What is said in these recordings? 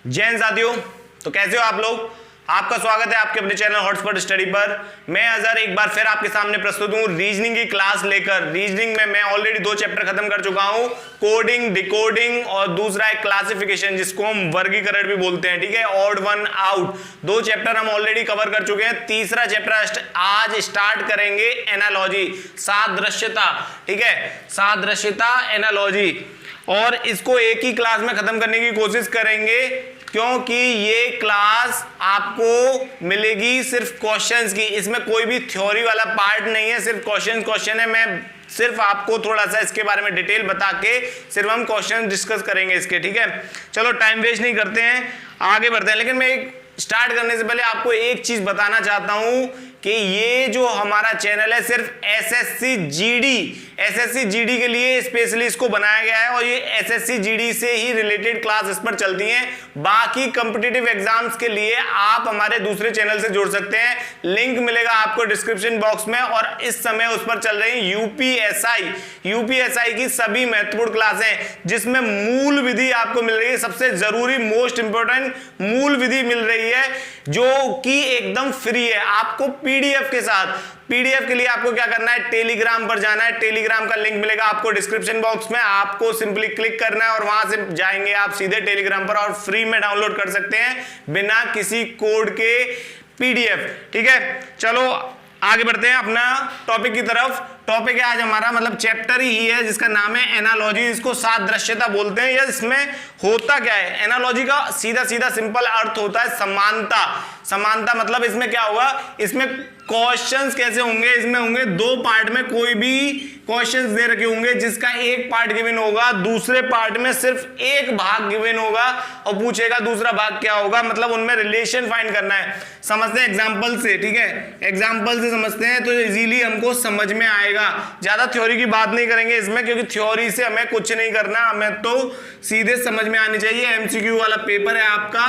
जैन साथियों, तो कैसे हो आप लोग। आपका स्वागत है आपके अपने चैनल हॉटस्पॉट स्टडी पर। मैं अजहर एक बार फिर आपके सामने प्रस्तुत हूं रीजनिंग की क्लास लेकर। रीजनिंग में मैं ऑलरेडी 2 चैप्टर खत्म कर चुका हूं, कोडिंग, डिकोडिंग और दूसरा है क्लासिफिकेशन, जिसको हम वर्गीकरण भी बोलते हैं। ठीक है, ऑड वन आउट। 2 चैप्टर हम ऑलरेडी कवर कर चुके हैं। तीसरा चैप्टर आज स्टार्ट करेंगे, एनालॉजी, सादृश्यता। ठीक है, सादृश्यता, एनालॉजी, और इसको एक ही क्लास में खत्म करने की कोशिश करेंगे, क्योंकि ये क्लास आपको मिलेगी सिर्फ क्वेश्चंस की। इसमें कोई भी थ्योरी वाला पार्ट नहीं है, सिर्फ क्वेश्चन है। मैं सिर्फ आपको थोड़ा सा इसके बारे में डिटेल बता के सिर्फ हम क्वेश्चन डिस्कस करेंगे इसके। ठीक है, चलो टाइम वेस्ट नहीं करते हैं, आगे बढ़ते हैं। लेकिन मैं स्टार्ट करने से पहले आपको एक चीज बताना चाहता हूं कि ये जो हमारा चैनल है सिर्फ एसएससी जीडी के लिए स्पेशली इसको बनाया गया है, और ये एसएससी जीडी से ही रिलेटेड क्लास इस पर चलती हैं। बाकी कॉम्पिटिटिव एग्जाम्स के लिए आप हमारे दूसरे चैनल से जुड़ सकते हैं, लिंक मिलेगा आपको डिस्क्रिप्शन बॉक्स में। और इस समय उस पर चल रही यूपीएसआई की सभी महत्वपूर्ण क्लासें, जिसमें मूल विधि आपको मिल रही है, सबसे जरूरी मोस्ट इंपोर्टेंट मूल विधि मिल रही है, जो कि एकदम फ्री है आपको पीडीएफ के साथ। पीडीएफ के लिए आपको क्या करना है, टेलीग्राम पर जाना है। टेलीग्राम का लिंक मिलेगा आपको डिस्क्रिप्शन बॉक्स में, आपको सिंपली क्लिक करना है और वहां से जाएंगे आप सीधे टेलीग्राम पर, और फ्री में डाउनलोड कर सकते हैं बिना किसी कोड के पीडीएफ। ठीक है, चलो आगे बढ़ते हैं अपना टॉपिक की तरफ। टॉपिक है आज हमारा, मतलब चैप्टर ही है जिसका नाम है एनालॉजी, इसको सादृश्यता बोलते हैं। या इसमें होता क्या है, एनालॉजी का सीधा सिंपल अर्थ होता है समानता। समानता मतलब इसमें क्या होगा, इसमें क्वेश्चंस कैसे होंगे, इसमें होंगे 2 पार्ट में कोई भी क्वेश्चंस दे रखे होंगे, जिसका एक पार्ट गिवन होगा, दूसरे पार्ट में सिर्फ एक भाग गिवन होगा, और पूछेगा दूसरा भाग क्या होगा, मतलब उनमें रिलेशन फाइंड करना है। समझते हैं एग्जाम्पल से। ठीक है, एग्जाम्पल से समझते हैं तो इजीली हमको समझ में आएगा। ज्यादा थ्योरी की बात नहीं करेंगे इसमें, क्योंकि थ्योरी से हमें कुछ नहीं करना, हमें तो सीधे समझ में आनी चाहिए। एमसीक्यू वाला पेपर है आपका,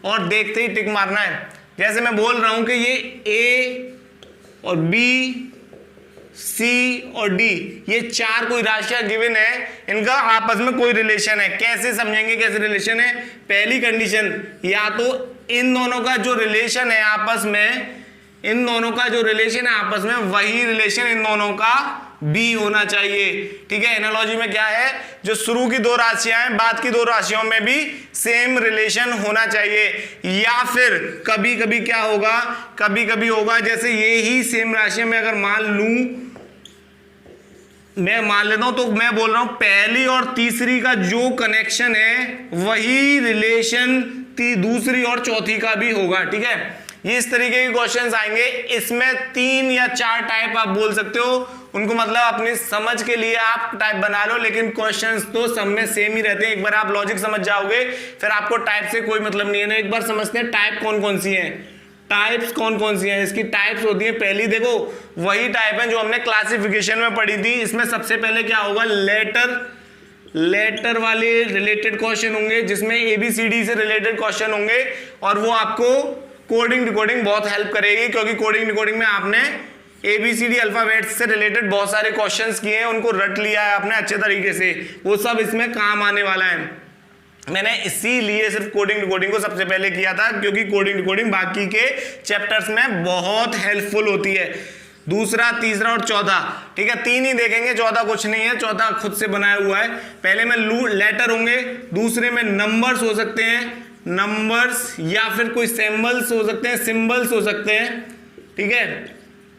और देखते ही टिक मारना है। जैसे मैं बोल रहा हूं कि ये ए और बी, सी और डी, ये 4 कोई राशियां गिवन है, इनका आपस में कोई रिलेशन है। कैसे समझेंगे कैसे रिलेशन है। पहली कंडीशन, या तो इन दोनों का जो रिलेशन है आपस में, इन दोनों का जो रिलेशन है आपस में, वही रिलेशन इन दोनों का बी होना चाहिए। ठीक है, एनालॉजी में क्या है, जो शुरू की 2 राशियां हैं, बाद की 2 राशियों में भी सेम रिलेशन होना चाहिए। या फिर कभी कभी क्या होगा, कभी कभी होगा जैसे ये ही सेम राशियां में अगर मान लूं, मैं मान लेता हूं, तो मैं बोल रहा हूं पहली और तीसरी का जो कनेक्शन है वही रिलेशन दूसरी और चौथी का भी होगा। ठीक है, ये इस तरीके के क्वेश्चंस आएंगे। इसमें 3 या 4 टाइप आप बोल सकते हो, उनको मतलब अपनी समझ के लिए आप टाइप बना लो, लेकिन क्वेश्चंस तो सब में सेम ही रहते हैं। एक बार आप लॉजिक समझ जाओगे, फिर आपको टाइप से कोई मतलब नहीं है ना। एक बार समझते हैं टाइप कौन कौन सी हैं, टाइप्स कौन कौन सी हैं। इसकी टाइप्स होती है, पहली देखो वही टाइप है जो हमने क्लासिफिकेशन में पढ़ी थी। इसमें सबसे पहले क्या होगा, लेटर वाले रिलेटेड क्वेश्चन होंगे, जिसमें ABCD से रिलेटेड क्वेश्चन होंगे, और वो आपको कोडिंग डिकोडिंग बहुत हेल्प करेगी, क्योंकि कोडिंग डिकोडिंग में आपने ABCD अल्फाबेट्स से रिलेटेड बहुत सारे क्वेश्चंस किए हैं, उनको रट लिया है आपने अच्छे तरीके से, वो सब इसमें काम आने वाला है। मैंने इसीलिए सिर्फ कोडिंग डिकोडिंग को सबसे पहले किया था, क्योंकि कोडिंग डिकोडिंग बाकी के चैप्टर्स में बहुत हेल्पफुल होती है। दूसरा, तीसरा और चौथा। ठीक है, 3 ही देखेंगे, चौथा कुछ नहीं है, चौथा खुद से बनाया हुआ है। पहले में लेटर होंगे, दूसरे में नंबर्स हो सकते हैं, नंबर्स, या फिर कोई सिंबल्स हो सकते हैं, सिंबल्स हो सकते हैं। ठीक है,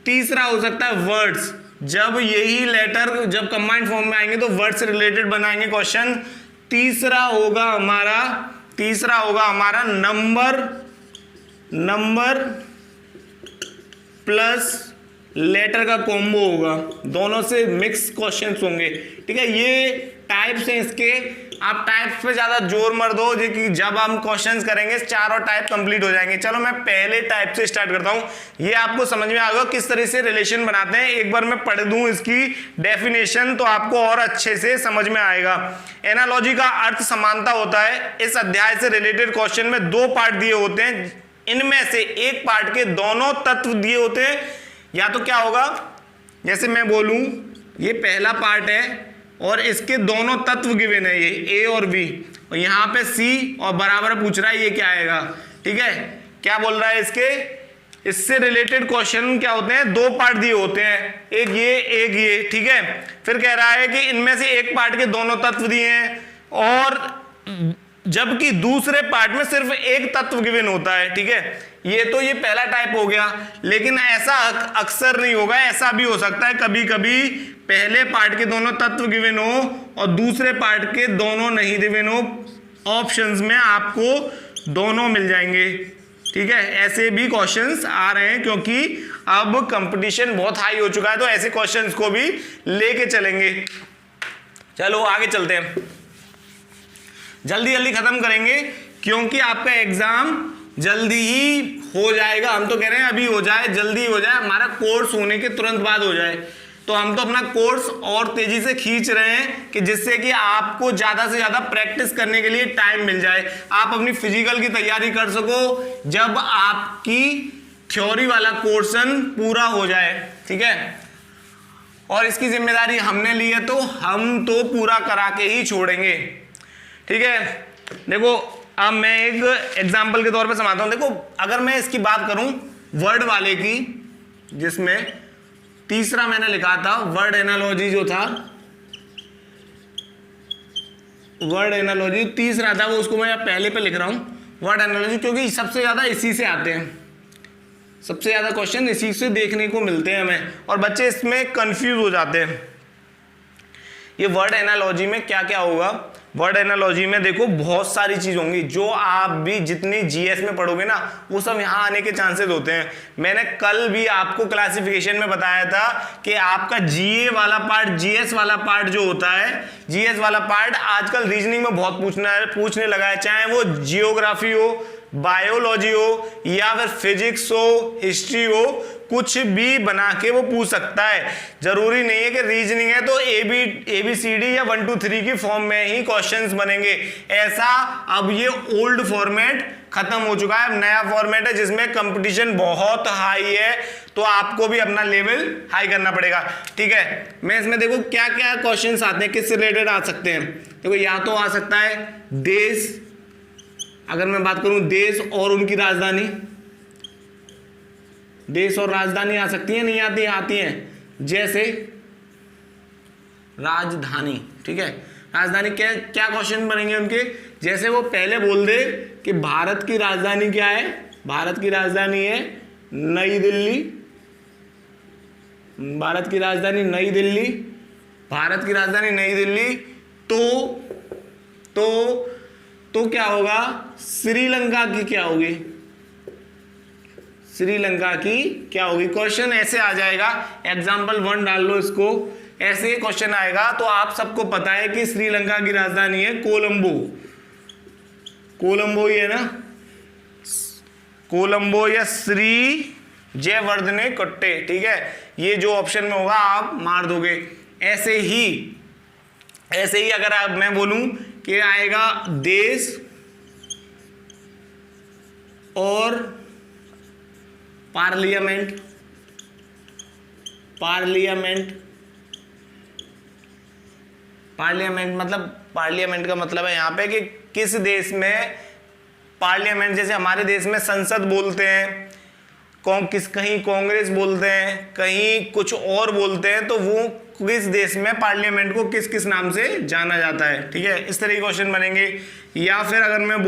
तीसरा हो सकता है वर्ड्स। जब यही लेटर जब कंबाइंड फॉर्म में आएंगे तो वर्ड से रिलेटेड बनाएंगे क्वेश्चन। तीसरा होगा हमारा नंबर प्लस लेटर का कॉम्बो होगा, दोनों से मिक्स क्वेश्चंस होंगे। ठीक है, ये टाइप्स हैं इसके। आप टाइप्स पे ज्यादा जोर मत दो, कि जब हम क्वेश्चंस करेंगे 4 टाइप कंप्लीट हो जाएंगे। चलो मैं पहले टाइप से स्टार्ट करता हूं, ये आपको समझ में आ गया किस तरह से रिलेशन बनाते हैं। एक बार मैं पढ़ दूं इसकी डेफिनेशन, तो आपको और अच्छे से समझ में आएगा। एनालॉजी का अर्थ समानता होता है। इस अध्याय से रिलेटेड क्वेश्चन में 2 पार्ट दिए होते हैं, इनमें से एक पार्ट के दोनों तत्व दिए होते हैं। या तो क्या होगा, जैसे मैं बोलूं ये पहला पार्ट है और इसके दोनों तत्व गिवन है, ये ए और बी, और यहाँ पे सी और बराबर पूछ रहा है ये क्या आएगा। ठीक है, क्या बोल रहा है इससे रिलेटेड क्वेश्चन क्या होते हैं, दो पार्ट दिए होते हैं, एक ये। ठीक है, फिर कह रहा है कि इनमें से एक पार्ट के दोनों तत्व दिए हैं और जबकि दूसरे पार्ट में सिर्फ एक तत्व गिवन होता है। ठीक है, ये पहला टाइप हो गया, लेकिन ऐसा अक्सर नहीं होगा, ऐसा भी हो सकता है कभी कभी पहले पार्ट के दोनों तत्व गिवन हो और दूसरे पार्ट के दोनों नहीं गिवन हो। ऑप्शंस में आपको दोनों मिल जाएंगे। ठीक है, ऐसे भी क्वेश्चंस आ रहे हैं क्योंकि अब कंपटीशन बहुत हाई हो चुका है, तो ऐसे क्वेश्चंस को भी लेके चलेंगे। चलो आगे चलते हैं, जल्दी खत्म करेंगे क्योंकि आपका एग्जाम जल्दी ही हो जाएगा। हम तो कह रहे हैं अभी हो जाए, जल्दी हो जाए, हमारा कोर्स होने के तुरंत बाद हो जाए। तो हम तो अपना कोर्स और तेजी से खींच रहे हैं कि जिससे कि आपको ज्यादा से ज्यादा प्रैक्टिस करने के लिए टाइम मिल जाए, आप अपनी फिजिकल की तैयारी कर सको जब आपकी थ्योरी वाला पोर्शन पूरा हो जाए। ठीक है, और इसकी जिम्मेदारी हमने ली है तो हम तो पूरा करा के ही छोड़ेंगे। ठीक है, देखो अब मैं एक एग्जाम्पल के तौर पे समझाता हूं। देखो अगर मैं इसकी बात करूं वर्ड वाले की, जिसमें तीसरा मैंने लिखा था वर्ड एनालॉजी, जो था वर्ड एनालॉजी तीसरा था, वो उसको मैं पहले पे लिख रहा हूं वर्ड एनालॉजी, क्योंकि सबसे ज्यादा इसी से आते हैं, सबसे ज्यादा क्वेश्चन इसी से देखने को मिलते हैं हमें, और बच्चे इसमें कंफ्यूज हो जाते हैं। ये वर्ड एनालॉजी में क्या क्या होगा, वर्ड एनालॉजी में देखो बहुत सारी चीज होंगी जो आप भी जितनी जीएस में पढ़ोगे ना वो सब यहाँ आने के चांसेस होते हैं। मैंने कल भी आपको क्लासिफिकेशन में बताया था कि आपका जीए वाला पार्ट, जीएस वाला पार्ट जो होता है, जीएस वाला पार्ट आजकल रीजनिंग में बहुत पूछने लगा है, चाहे वो जियोग्राफी हो, बायोलॉजी हो या फिर फिजिक्स हो, हिस्ट्री हो, कुछ भी बना के वो पूछ सकता है। जरूरी नहीं है कि रीजनिंग है तो ABCD या 1 2 3 की फॉर्म में ही क्वेश्चंस बनेंगे, ऐसा अब ये ओल्ड फॉर्मेट खत्म हो चुका है। नया फॉर्मेट है जिसमें कंपटीशन बहुत हाई है, तो आपको भी अपना लेवल हाई करना पड़ेगा। ठीक है, मैं इसमें देखो क्या क्या क्वेश्चंस आते हैं, किससे रिलेटेड आ सकते हैं। देखो या तो आ सकता है देश, अगर मैं बात करूं देश और उनकी राजधानी, देश और राजधानी आ सकती है, नहीं आती, आती हैं, जैसे राजधानी। ठीक है, राजधानी क्या क्वेश्चन बनेंगे उनके, जैसे वो पहले बोल दे कि भारत की राजधानी क्या है, भारत की राजधानी है नई दिल्ली, भारत की राजधानी नई दिल्ली, भारत की राजधानी नई दिल्ली, तो क्या होगा, श्रीलंका की क्या होगी, श्रीलंका की क्या होगी। क्वेश्चन ऐसे आ जाएगा, एग्जाम्पल 1 डाल लो इसको, ऐसे क्वेश्चन आएगा। तो आप सबको पता है कि श्रीलंका की राजधानी है कोलंबो, कोलंबो ही है ना, कोलंबो या श्री जयवर्धने कट्टे। ठीक है, ये जो ऑप्शन में होगा आप मार दोगे। ऐसे ही अगर आप मैं बोलूं कि आएगा देश और पार्लियामेंट, मतलब पार्लियामेंट का मतलब है यहां पे कि किस देश में पार्लियामेंट, जैसे हमारे देश में संसद बोलते हैं, कहीं कांग्रेस बोलते हैं, कहीं कुछ और बोलते हैं, तो वो किस देश में पार्लियामेंट को किस किस नाम से जाना जाता है। ठीक है, इस तरह के क्वेश्चन बनेंगे। या फिर अगर मैं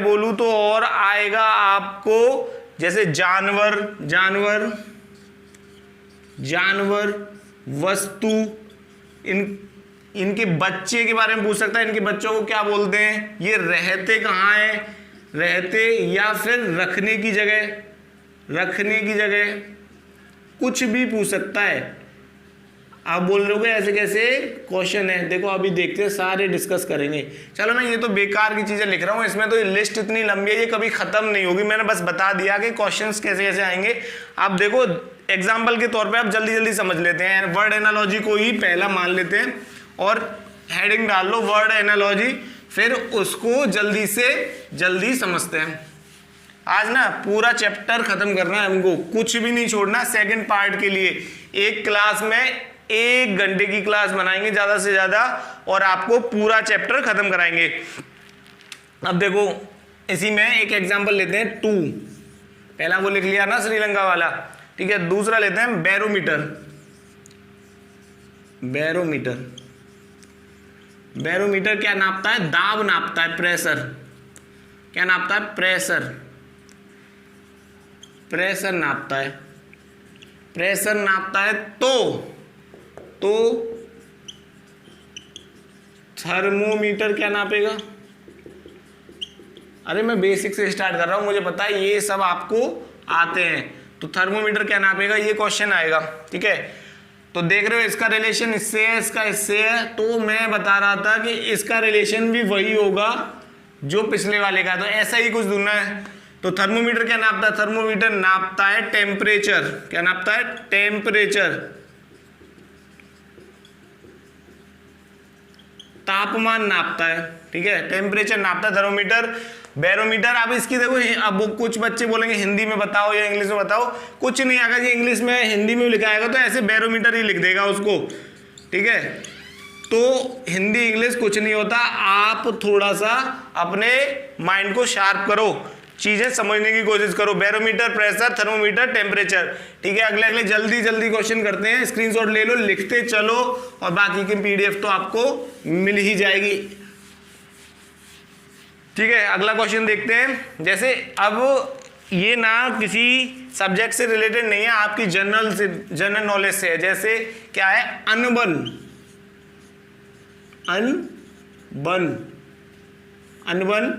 बोलूं तो और आएगा आपको जैसे जानवर, वस्तु, इनके बच्चे के बारे में पूछ सकता है, इनके बच्चों को क्या बोलते हैं, ये रहते कहाँ हैं, रहते या फिर रखने की जगह, कुछ भी पूछ सकता है। आप बोल रहे हो ऐसे कैसे क्वेश्चन है, देखो अभी देखते हैं, सारे डिस्कस करेंगे। चलो मैं ये तो बेकार की चीजें लिख रहा हूँ, इसमें तो लिस्ट इतनी लंबी है ये कभी खत्म नहीं होगी, मैंने बस बता दिया कि क्वेश्चंस कैसे कैसे आएंगे। आप देखो एग्जाम्पल के तौर पे आप जल्दी समझ लेते हैं, वर्ड एनालॉजी को ही पहला मान लेते हैं और हेडिंग डाल लो वर्ड एनालॉजी, फिर उसको जल्दी से जल्दी समझते हैं। आज ना पूरा चैप्टर खत्म करना है हमको, कुछ भी नहीं छोड़ना। सेकंड पार्ट के लिए एक क्लास में 1 घंटे की क्लास बनाएंगे ज़्यादा से ज़्यादा और आपको पूरा चैप्टर खत्म कराएंगे। अब देखो इसी में एक एग्जांपल लेते हैं 2, पहला वो लिख लिया ना श्रीलंका वाला, ठीक है। दूसरा लेते हैं बैरोमीटर। बैरोमीटर, बैरोमीटर क्या नापता है? दाब नापता है, प्रेशर। क्या नापता है? प्रेशर। प्रेशर नापता है, प्रेशर नापता है। तो थर्मोमीटर क्या नापेगा? अरे मैं बेसिक से स्टार्ट कर रहा हूं, मुझे पता है ये सब आपको आते हैं। तो थर्मोमीटर क्या नापेगा, ये क्वेश्चन आएगा, ठीक है। तो देख रहे हो इसका रिलेशन इससे है, इसका इससे है। तो मैं बता रहा था कि इसका रिलेशन भी वही होगा जो पिछले वाले का, तो ऐसा ही कुछ ढूंढना है। तो थर्मोमीटर क्या नापता है? थर्मोमीटर नापता है टेम्परेचर। क्या नापता है? टेम्परेचर, तापमान नापता है, ठीक है। टेम्परेचर नापता है थर्मोमीटर। बैरोमीटर, अब इसकी देखो, अब कुछ बच्चे बोलेंगे हिंदी में बताओ या इंग्लिश में बताओ, कुछ नहीं। अगर ये इंग्लिश में हिंदी में लिखा आएगा तो ऐसे बैरोमीटर ही लिख देगा उसको, ठीक है। तो हिंदी इंग्लिश कुछ नहीं होता, आप थोड़ा सा अपने माइंड को शार्प करो, चीजें समझने की कोशिश करो। बैरोमीटर, प्रेशर, थर्मोमीटर, टेम्परेचर, ठीक है। अगले अगले जल्दी जल्दी क्वेश्चन करते हैं, स्क्रीनशॉट ले लो, लिखते चलो और बाकी की पीडीएफ तो आपको मिल ही जाएगी, ठीक है। अगला क्वेश्चन देखते हैं। जैसे अब ये ना किसी सब्जेक्ट से रिलेटेड नहीं है, आपकी जनरल नॉलेज से है। जैसे क्या है? अनबन। अनबन, अनबन,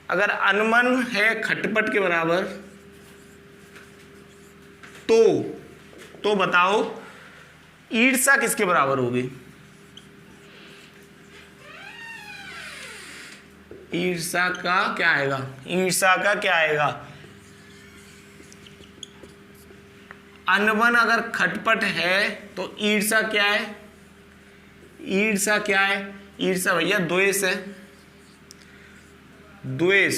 अगर अनबन है खटपट के बराबर तो बताओ ईर्ष्या किसके बराबर होगी? ईर्ष्या का क्या आएगा? ईर्ष्या का क्या आएगा? अनबन अगर खटपट है तो ईर्ष्या क्या है? ईर्ष्या क्या है? ईर्ष्या भैया द्वेष है। द्वेष,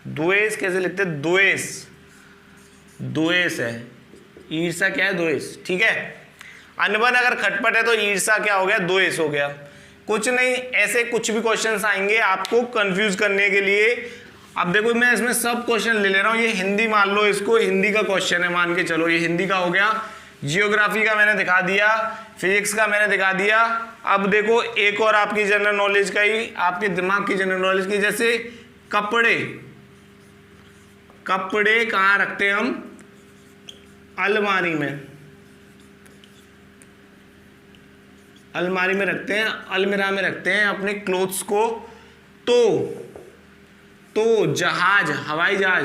द्वेष कैसे लिखते हैं? द्वेष, द्वेष है। ईर्ष्या क्या है? द्वेष, ठीक है। अनबन अगर खटपट है तो ईर्ष्या क्या हो गया? द्वेष हो गया। कुछ नहीं, ऐसे कुछ भी क्वेश्चंस आएंगे आपको कंफ्यूज करने के लिए। अब देखो मैं इसमें सब क्वेश्चन ले रहा हूं। ये हिंदी मान लो, इसको हिंदी का क्वेश्चन है मान के चलो, ये हिंदी का हो गया। जियोग्राफी का मैंने दिखा दिया, फिजिक्स का मैंने दिखा दिया। अब देखो एक और आपकी जनरल नॉलेज का ही, आपके दिमाग की जनरल नॉलेज की, जैसे कपड़े। कपड़े कहाँ रखते हैं हम? अलमारी में, अलमारी में रखते हैं, अलमीरा में रखते हैं अपने क्लोथ्स को। तो जहाज, हवाई जहाज,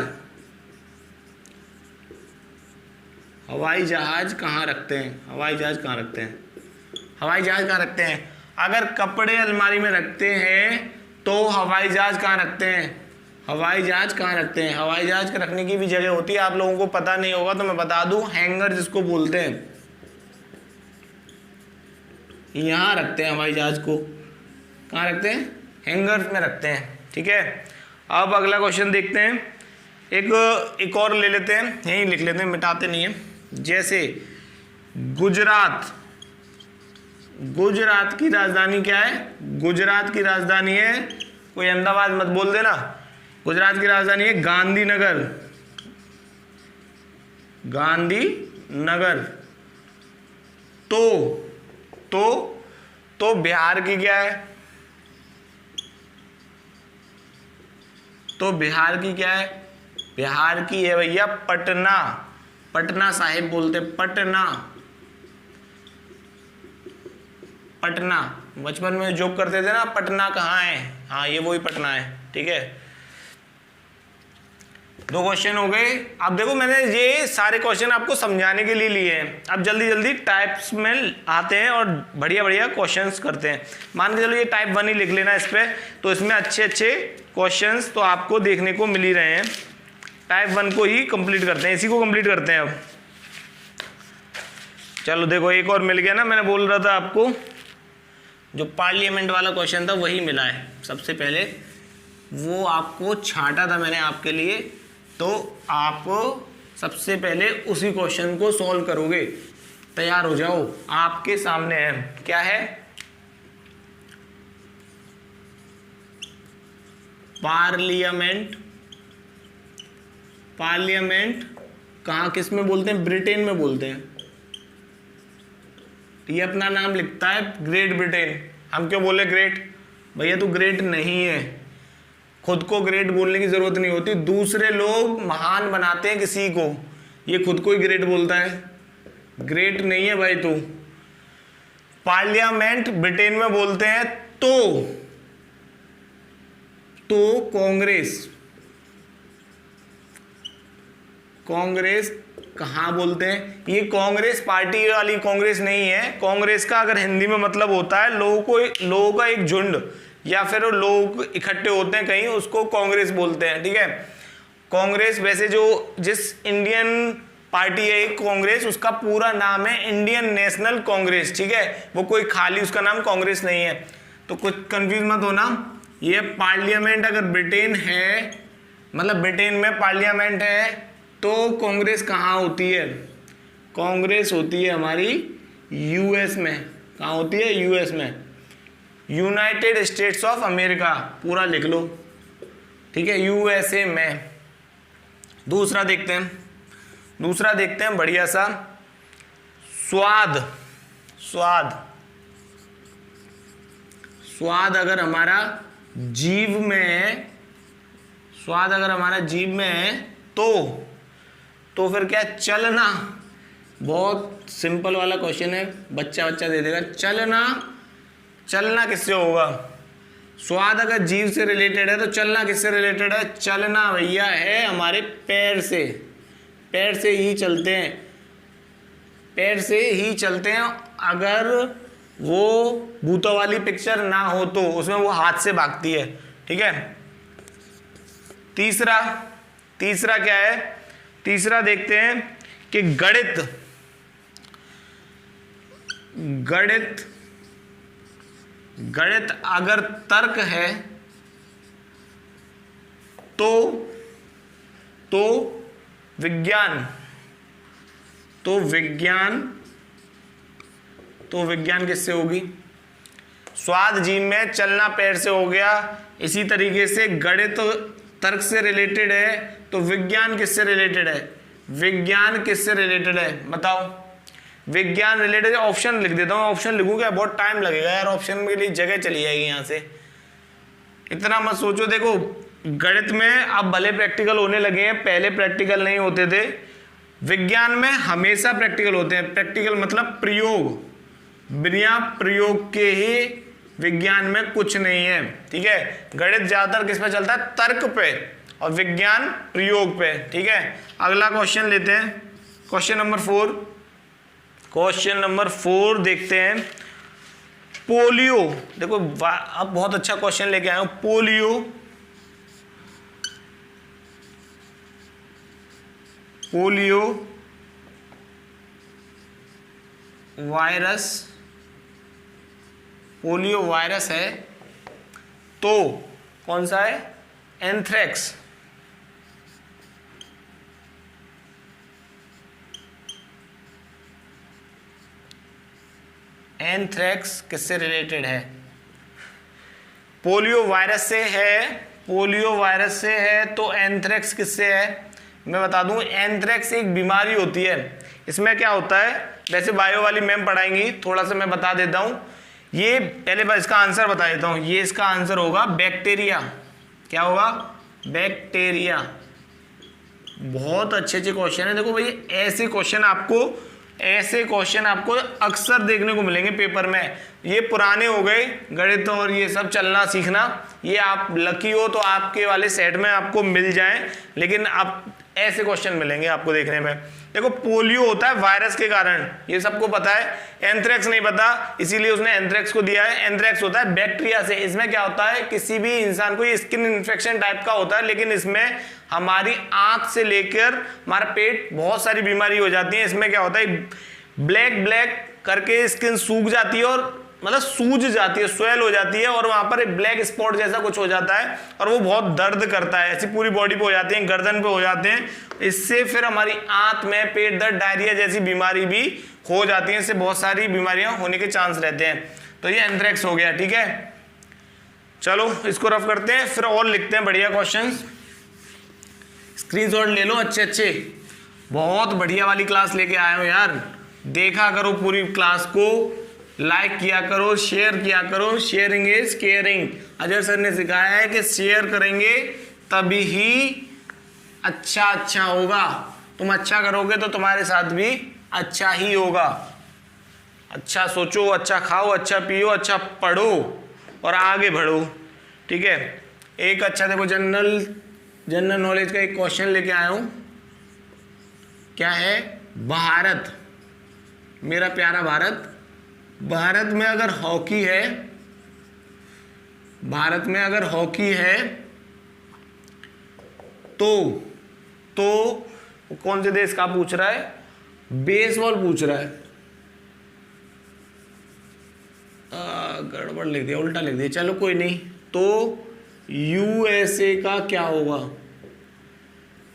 हवाई जहाज कहाँ रखते हैं? हवाई जहाज कहाँ रखते हैं? हवाई जहाज कहाँ रखते हैं? अगर कपड़े अलमारी में रखते हैं तो हवाई जहाज कहाँ रखते हैं? हवाई जहाज कहाँ रखते हैं? हवाई जहाज का रखने की भी जगह होती है, आप लोगों को पता नहीं होगा तो मैं बता दूं, हैंगर जिसको बोलते हैं, यहाँ रखते हैं हवाई जहाज को। कहाँ रखते हैं? हैंगर में रखते हैं, ठीक है। अब अगला क्वेश्चन देखते हैं, एक और ले लेते हैं, यहीं लिख लेते हैं, मिटाते नहीं है। जैसे गुजरात, गुजरात की राजधानी क्या है? गुजरात की राजधानी है, कोई अहमदाबाद मत बोल देना, गुजरात की राजधानी है गांधीनगर। गांधीनगर। तो बिहार की क्या है? तो बिहार की क्या है? बिहार की है भैया पटना। पटना साहिब बोलते हैं, पटना। पटना, बचपन में जोक करते थे ना, पटना कहाँ है? हाँ ये वही पटना है, ठीक है। दो क्वेश्चन हो गए। अब देखो मैंने ये सारे क्वेश्चन आपको समझाने के लिए लिए हैं। अब जल्दी जल्दी टाइप्स में आते हैं और बढ़िया बढ़िया क्वेश्चंस करते हैं। मान के चलो ये टाइप 1 ही लिख लेना इस पे, तो इसमें अच्छे अच्छे क्वेश्चंस तो आपको देखने को मिल ही रहे हैं। टाइप 1 को ही कंप्लीट करते हैं, इसी को कंप्लीट करते हैं। अब चलो देखो एक और मिल गया ना, मैंने बोल रहा था आपको जो पार्लियामेंट वाला क्वेश्चन था वही मिला है। सबसे पहले वो आपको छांटा था मैंने आपके लिए, तो आप सबसे पहले उसी क्वेश्चन को सॉल्व करोगे। तैयार हो जाओ, आपके सामने है। क्या है? पार्लियामेंट। पार्लियामेंट कहाँ किस में बोलते हैं? ब्रिटेन में बोलते हैं। ये अपना नाम लिखता है ग्रेट ब्रिटेन। हम क्यों बोले ग्रेट? भैया तू ग्रेट नहीं है, खुद को ग्रेट बोलने की जरूरत नहीं होती, दूसरे लोग महान बनाते हैं किसी को, ये खुद को ही ग्रेट बोलता है। ग्रेट नहीं है भाई तू। पार्लियामेंट ब्रिटेन में बोलते हैं तो कांग्रेस। कांग्रेस कहाँ बोलते हैं? ये कांग्रेस पार्टी वाली कांग्रेस नहीं है। कांग्रेस का अगर हिंदी में मतलब होता है लोगों का एक झुंड, या फिर लोग इकट्ठे होते हैं कहीं, उसको कांग्रेस बोलते हैं। ठीक है, कांग्रेस वैसे जिस इंडियन पार्टी है कांग्रेस, उसका पूरा नाम है इंडियन नेशनल कांग्रेस। ठीक है, वो कोई खाली उसका नाम कांग्रेस नहीं है, तो कुछ कंफ्यूज मत होना। ये पार्लियामेंट अगर ब्रिटेन है, मतलब ब्रिटेन में पार्लियामेंट है, तो कांग्रेस कहाँ होती है? कांग्रेस होती है हमारी यूएस में। कहाँ होती है? यूएस में, यूनाइटेड स्टेट्स ऑफ अमेरिका, पूरा लिख लो। ठीक है, यूएसए में। दूसरा देखते हैं बढ़िया सा, स्वाद अगर हमारा जीव में है, तो फिर क्या? चलना। बहुत सिंपल वाला क्वेश्चन है, बच्चा दे देगा। चलना किससे होगा? स्वाद अगर जीव से रिलेटेड है तो चलना किससे रिलेटेड है? चलना भैया है हमारे पैर से ही चलते हैं। अगर वो भूतों वाली पिक्चर ना हो तो उसमें वो हाथ से भागती है। ठीक है, तीसरा क्या है? तीसरा देखते हैं कि गणित अगर तर्क है तो विज्ञान किससे होगी? स्वाद जीव में, चलना पैर से हो गया। इसी तरीके से गणित तर्क से रिलेटेड है, तो विज्ञान किससे रिलेटेड है? बताओ। विज्ञान रिलेटेड ऑप्शन लिख देता हूँ। ऑप्शन लिखूँ क्या? बहुत टाइम लगेगा यार, ऑप्शन के लिए जगह चली जाएगी यहाँ से। इतना मत सोचो। देखो गणित में अब भले प्रैक्टिकल होने लगे हैं, पहले प्रैक्टिकल नहीं होते थे। विज्ञान में हमेशा प्रैक्टिकल होते हैं। प्रैक्टिकल मतलब प्रयोग, बिना प्रयोग के ही विज्ञान में कुछ नहीं है। ठीक है, गणित ज्यादातर किस पे चलता है? तर्क पे, और विज्ञान प्रयोग पे। ठीक है, अगला क्वेश्चन लेते हैं, क्वेश्चन नंबर 4 देखते हैं। पोलियो, देखो अब बहुत अच्छा क्वेश्चन लेके आया हूं। पोलियो वायरस है तो कौन सा है? एंथ्रेक्स। एंथ्रेक्स किससे रिलेटेड है? पोलियो वायरस से है तो एंथ्रेक्स किससे है? मैं बता दूं, एंथ्रेक्स एक बीमारी होती है। इसमें क्या होता है, वैसे बायो वाली मैम पढ़ाएंगी, थोड़ा सा मैं बता देता हूं। ये पहले बार इसका आंसर बता देता हूं। ये इसका आंसर होगा बैक्टीरिया। क्या होगा? बैक्टीरिया। बहुत अच्छे क्वेश्चन है। देखो भाई ऐसे क्वेश्चन आपको अक्सर देखने को मिलेंगे पेपर में। ये पुराने हो गए गणित और ये सब चलना सीखना, ये आप लकी हो तो आपके वाले सेट में आपको मिल जाएं, लेकिन अब ऐसे क्वेश्चन मिलेंगे आपको देखने में। देखो पोलियो होता है वायरस के कारण, ये सबको पता है। एंथ्रेक्स नहीं पता, इसीलिए उसने एंथ्रेक्स को दिया है। एंथ्रेक्स होता है बैक्टीरिया से। इसमें क्या होता है, किसी भी इंसान को ये स्किन इन्फेक्शन टाइप का होता है, लेकिन इसमें हमारी आंख से लेकर हमारा पेट बहुत सारी बीमारी हो जाती है। इसमें क्या होता है, ब्लैक करके स्किन सूख जाती है और मतलब सूज जाती है, स्वेल हो जाती है और वहां पर एक ब्लैक स्पॉट जैसा कुछ हो जाता है और वो बहुत दर्द करता है। ऐसी पूरी बॉडी पे हो जाती है, गर्दन पे हो जाते हैं। इससे फिर हमारी आंत में पेट दर्द, डायरिया जैसी बीमारी भी हो जाती है। इससे बहुत सारी बीमारियां होने के चांस रहते हैं। तो ये एंथ्रेक्स हो गया, ठीक है। चलो इसको रफ करते हैं, फिर और लिखते हैं बढ़िया क्वेश्चन। स्क्रीनशॉट ले लो अच्छे अच्छे, बहुत बढ़िया वाली क्लास लेके आए हो यार। देखा करो पूरी क्लास को, लाइक किया करो, शेयर किया करो। Sharing is caring. Ajay sir ने सिखाया है कि शेयर करेंगे तभी ही अच्छा होगा। तुम अच्छा करोगे तो तुम्हारे साथ भी अच्छा ही होगा। अच्छा सोचो, अच्छा खाओ, अच्छा पियो, अच्छा पढ़ो और आगे बढ़ो, ठीक है। एक अच्छा देखो जनरल नॉलेज का एक क्वेश्चन लेके आया हूं। क्या है? भारत, मेरा प्यारा भारत। भारत में अगर हॉकी है, भारत में अगर हॉकी है तो कौन से देश का पूछ रहा है? बेसबॉल पूछ रहा है। गड़बड़ लिख दिया, उल्टा लिख दिया, चलो कोई नहीं। तो यूएसए का क्या होगा?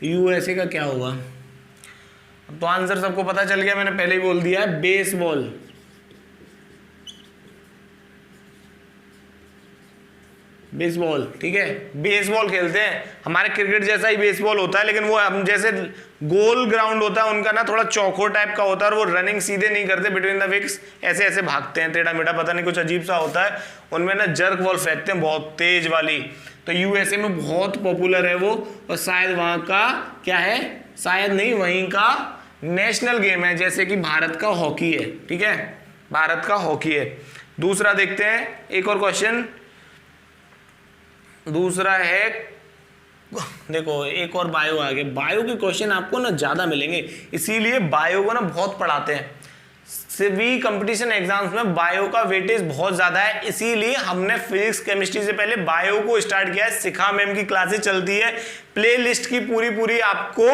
यूएसए का क्या होगा? तो आंसर सबको पता चल गया, मैंने पहले ही बोल दिया है, बेसबॉल। बेसबॉल, ठीक है। बेसबॉल खेलते हैं, हमारे क्रिकेट जैसा ही बेसबॉल होता है, लेकिन वो हम जैसे गोल ग्राउंड होता है उनका ना थोड़ा चौकोर टाइप का होता है और वो रनिंग सीधे नहीं करते, बिटवीन द विक्स ऐसे ऐसे भागते हैं, टेढ़ा मेढ़ा, पता नहीं कुछ अजीब सा होता है। उनमें ना जर्क बॉल फेंकते हैं बहुत तेज वाली। तो यूएसए में बहुत पॉपुलर है वो, और शायद वहाँ का क्या है, शायद नहीं, वहीं का नेशनल गेम है, जैसे कि भारत का हॉकी है, ठीक है। भारत का हॉकी है। दूसरा देखते हैं, एक और क्वेश्चन। दूसरा है, देखो एक और बायो आ गया। बायो के क्वेश्चन आपको ना ज्यादा मिलेंगे, इसीलिए बायो को ना बहुत पढ़ाते हैं। सभी कंपटीशन एग्जाम्स में बायो का वेटेज बहुत ज्यादा है, इसीलिए हमने फिजिक्स केमिस्ट्री से पहले बायो को स्टार्ट किया है। शिखा मैम की क्लासेस चलती है, प्लेलिस्ट की पूरी आपको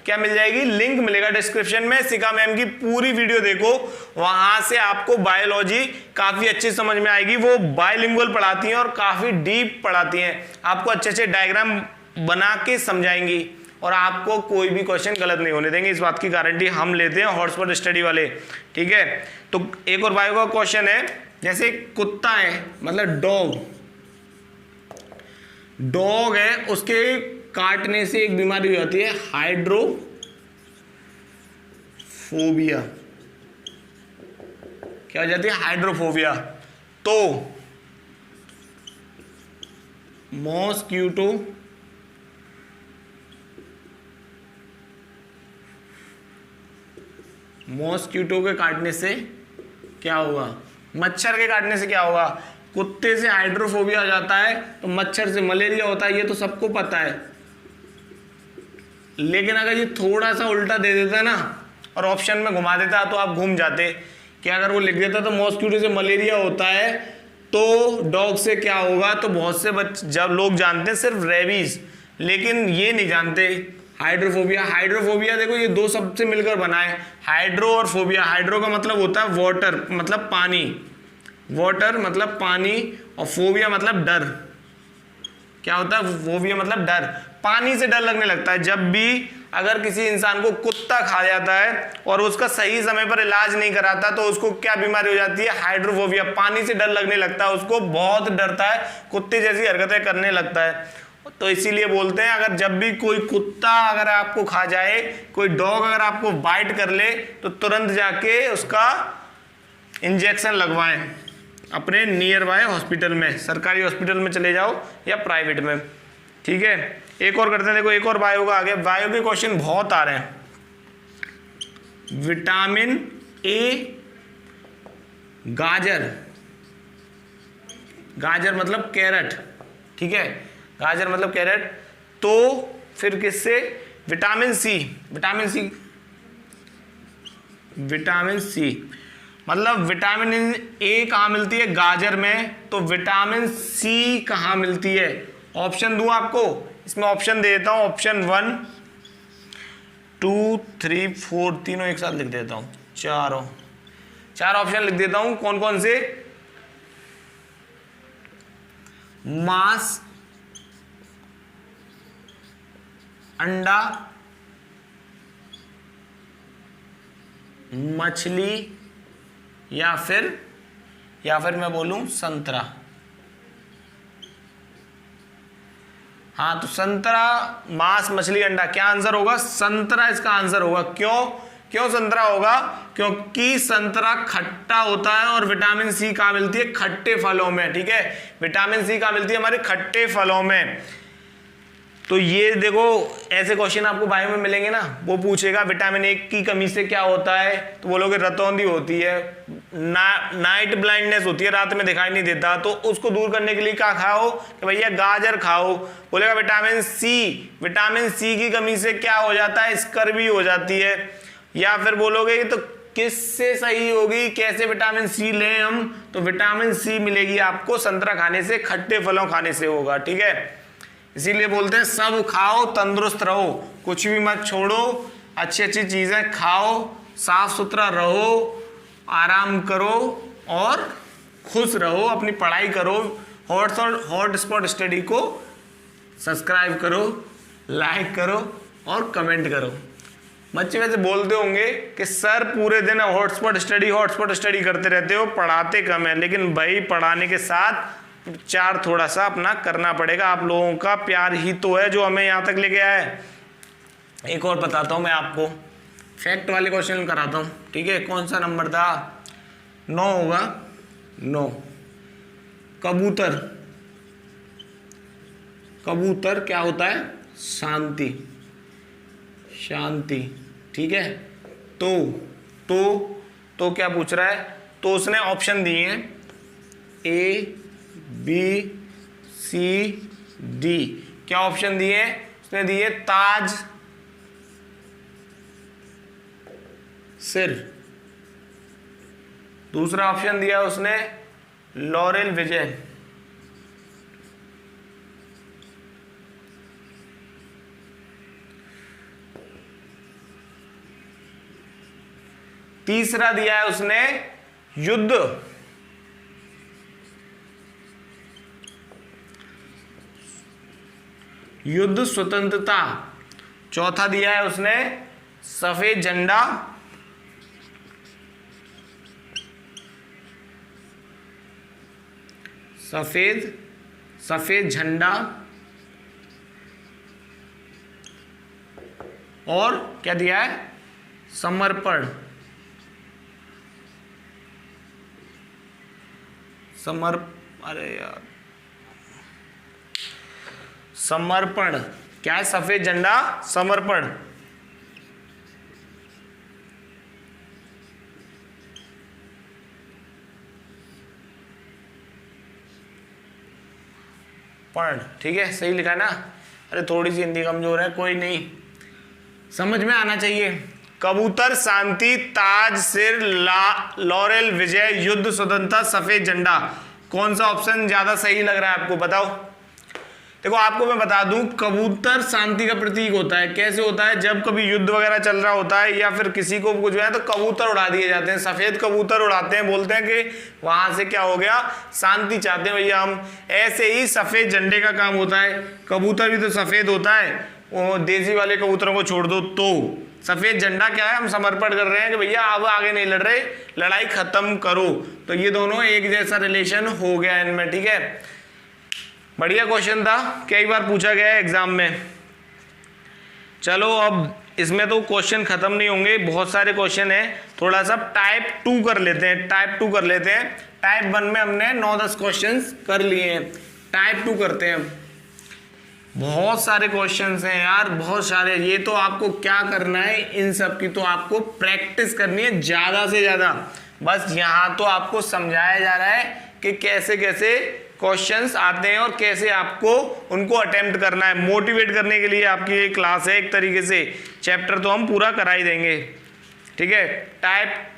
क्या मिल जाएगी, लिंक मिलेगा डिस्क्रिप्शन में। शिखा मैम की पूरी वीडियो देखो, वहां से आपको बायोलॉजी काफी अच्छी समझ में आएगी। वो बायलिंगुअल पढ़ाती हैं और काफी डीप पढ़ाती हैं, आपको अच्छे अच्छे डायग्राम बना के समझाएंगी और आपको कोई भी क्वेश्चन गलत नहीं होने देंगे, इस बात की गारंटी हम लेते हैं हॉटस्पॉट स्टडी वाले, ठीक है। तो एक और बायो का क्वेश्चन है, जैसे कुत्ता है, मतलब डॉग है, उसके काटने से एक बीमारी हो जाती है, हाइड्रोफोबिया। क्या हो जाती है? हाइड्रोफोबिया। तो मॉस्किटो के काटने से क्या होगा? मच्छर के काटने से क्या होगा? कुत्ते से हाइड्रोफोबिया हो जाता है तो मच्छर से मलेरिया होता है, ये तो सबको पता है। लेकिन अगर ये थोड़ा सा उल्टा दे देता ना और ऑप्शन में घुमा देता तो आप घूम जाते। क्या अगर वो लिख देता तो मॉस्किटो से मलेरिया होता है तो डॉग से क्या होगा? तो बहुत से जब लोग जानते हैं सिर्फ रेबीज, लेकिन ये नहीं जानते हाइड्रोफोबिया। हाइड्रोफोबिया देखो ये दो शब्द से मिलकर बना है, हाइड्रो और फोबिया। हाइड्रो का मतलब होता है वाटर, मतलब पानी, वाटर मतलब पानी, और फोबिया मतलब डर। क्या होता है? फोबिया मतलब डर, पानी से डर लगने लगता है। जब भी अगर किसी इंसान को कुत्ता खा जाता है और उसका सही समय पर इलाज नहीं कराता तो उसको क्या बीमारी हो जाती है? हाइड्रोफोबिया। पानी से डर लगने लगता है, उसको बहुत डरता है, कुत्ते जैसी हरकतें करने लगता है। तो इसीलिए बोलते हैं अगर जब भी कोई कुत्ता अगर आपको खा जाए, कोई डॉग अगर आपको बाइट कर ले तो तुरंत जाके उसका इंजेक्शन लगवाएं अपने नियर बाय हॉस्पिटल में, सरकारी हॉस्पिटल में चले जाओ या प्राइवेट में, ठीक है। एक और करते हैं, देखो एक और बायो का आ गया। बायो के क्वेश्चन बहुत आ रहे हैं। विटामिन ए, गाजर, गाजर मतलब कैरेट, ठीक है, गाजर मतलब कैरेट। तो फिर किससे? Vitamin C. Vitamin C, vitamin C मतलब विटामिन ए कहाँ मिलती है? गाजर में। तो विटामिन सी कहाँ मिलती है? ऑप्शन दूं आपको? इसमें ऑप्शन दे देता हूं, ऑप्शन 1 2 3 4, तीनों एक साथ लिख देता हूं, चार ऑप्शन लिख देता हूं। कौन कौन से? मांस, अंडा, मछली या फिर मैं बोलूं संतरा। हाँ, तो संतरा, मांस, मछली, अंडा, क्या आंसर होगा? संतरा इसका आंसर होगा। क्यों संतरा होगा? क्योंकि संतरा खट्टा होता है और विटामिन सी कहाँ मिलती है? खट्टे फलों में। ठीक है, विटामिन सी कहाँ मिलती है? हमारे खट्टे फलों में। तो ये देखो, ऐसे क्वेश्चन आपको बायो में मिलेंगे ना, वो पूछेगा विटामिन ए की कमी से क्या होता है, तो बोलोगे रतौंधी होती है, नाइट ब्लाइंडनेस होती है, रात में दिखाई नहीं देता, तो उसको दूर करने के लिए क्या खाओ? कि भैया गाजर खाओ। बोलेगा विटामिन सी की कमी से क्या हो जाता है? स्कर्वी हो जाती है। या फिर बोलोगे तो किससे सही होगी, कैसे विटामिन सी लें हम? तो विटामिन सी मिलेगी आपको संतरा खाने से, खट्टे फलों खाने से होगा। ठीक है, इसीलिए बोलते हैं सब खाओ, तंदुरुस्त रहो, कुछ भी मत छोड़ो, अच्छी अच्छी चीजें खाओ, साफ सुथरा रहो, आराम करो और खुश रहो, अपनी पढ़ाई करो। हॉटस्पॉट स्टडी को सब्सक्राइब करो, लाइक करो और कमेंट करो। बच्चे वैसे बोलते होंगे कि सर पूरे दिन हॉटस्पॉट स्टडी करते रहते हो, पढ़ाते कम है। लेकिन भाई पढ़ाने के साथ चार थोड़ा सा अपना करना पड़ेगा। आप लोगों का प्यार ही तो है जो हमें यहाँ तक लेके आया है। एक और बताता हूँ मैं आपको, फैक्ट वाले क्वेश्चन कराता हूँ। ठीक है, कौन सा नंबर था? 9 होगा, 9। कबूतर क्या होता है? शांति। ठीक है, तो क्या पूछ रहा है? तो उसने ऑप्शन दिए हैं A, B, C, D। क्या ऑप्शन दिए? उसने दिए ताज, सिर। दूसरा ऑप्शन दिया उसने लॉरेल विजय। तीसरा दिया है उसने युद्ध स्वतंत्रता। चौथा दिया है उसने सफेद झंडा। सफेद झंडा। और क्या दिया है? समर्पण। अरे यार, समर्पण। क्या है? सफेद झंडा, समर्पण। ठीक है, सही लिखा ना? अरे थोड़ी सी हिंदी कमजोर है, कोई नहीं, समझ में आना चाहिए। कबूतर, शांति, ताज, सिर, लॉरेल विजय, युद्ध स्वतंत्रता, सफेद झंडा। कौन सा ऑप्शन ज्यादा सही लग रहा है आपको? बताओ। देखो आपको मैं बता दूं, कबूतर शांति का प्रतीक होता है। कैसे होता है? जब कभी युद्ध वगैरह चल रहा होता है या फिर किसी को कुछ है तो कबूतर उड़ा दिए जाते हैं, सफेद कबूतर उड़ाते हैं। बोलते हैं कि वहां से क्या हो गया? शांति चाहते हैं भैया हम। ऐसे ही सफेद झंडे का काम होता है। कबूतर भी तो सफेद होता है, वो देसी वाले कबूतरों को छोड़ दो तो सफेद झंडा क्या है? हम समर्पण कर रहे हैं कि भैया अब आगे नहीं लड़ रहे, लड़ाई खत्म करो। तो ये दोनों एक जैसा रिलेशन हो गया इनमें। ठीक है, बढ़िया क्वेश्चन था, कई बार पूछा गया है एग्जाम में। चलो अब इसमें तो क्वेश्चन खत्म नहीं होंगे, बहुत सारे क्वेश्चन हैं। थोड़ा सा टाइप 2 कर लेते हैं। टाइप 1 में हमने 9-10 क्वेश्चन कर लिए हैं, टाइप 2 करते हैं। बहुत सारे क्वेश्चंस हैं यार, बहुत सारे। ये तो आपको क्या करना है, इन सब की तो आपको प्रैक्टिस करनी है ज्यादा से ज्यादा। बस यहाँ तो आपको समझाया जा रहा है कि कैसे कैसे क्वेश्चंस आते हैं और कैसे आपको उनको अटेम्प्ट करना है। मोटिवेट करने के लिए आपकी ये क्लास है एक तरीके से। चैप्टर तो हम पूरा करा ही देंगे। ठीक है, टाइप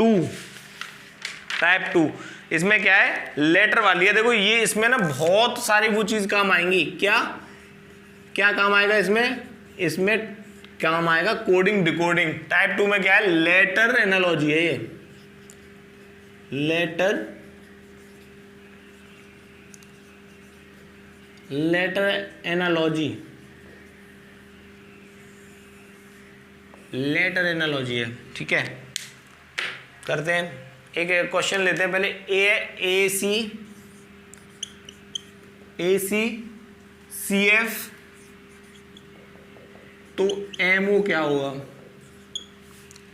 2 इसमें क्या है? लेटर वाली है। देखो ये इसमें ना बहुत सारी वो चीज काम आएंगी। क्या काम आएगा इसमें काम आएगा कोडिंग, डिकोडिंग। टाइप 2 में क्या है? लेटर एनालॉजी है ये, letter letter analogy, letter analogy है, ठीक है। करते हैं, एक क्वेश्चन लेते हैं पहले। ए सी सी एफ तो एमओ क्या होगा?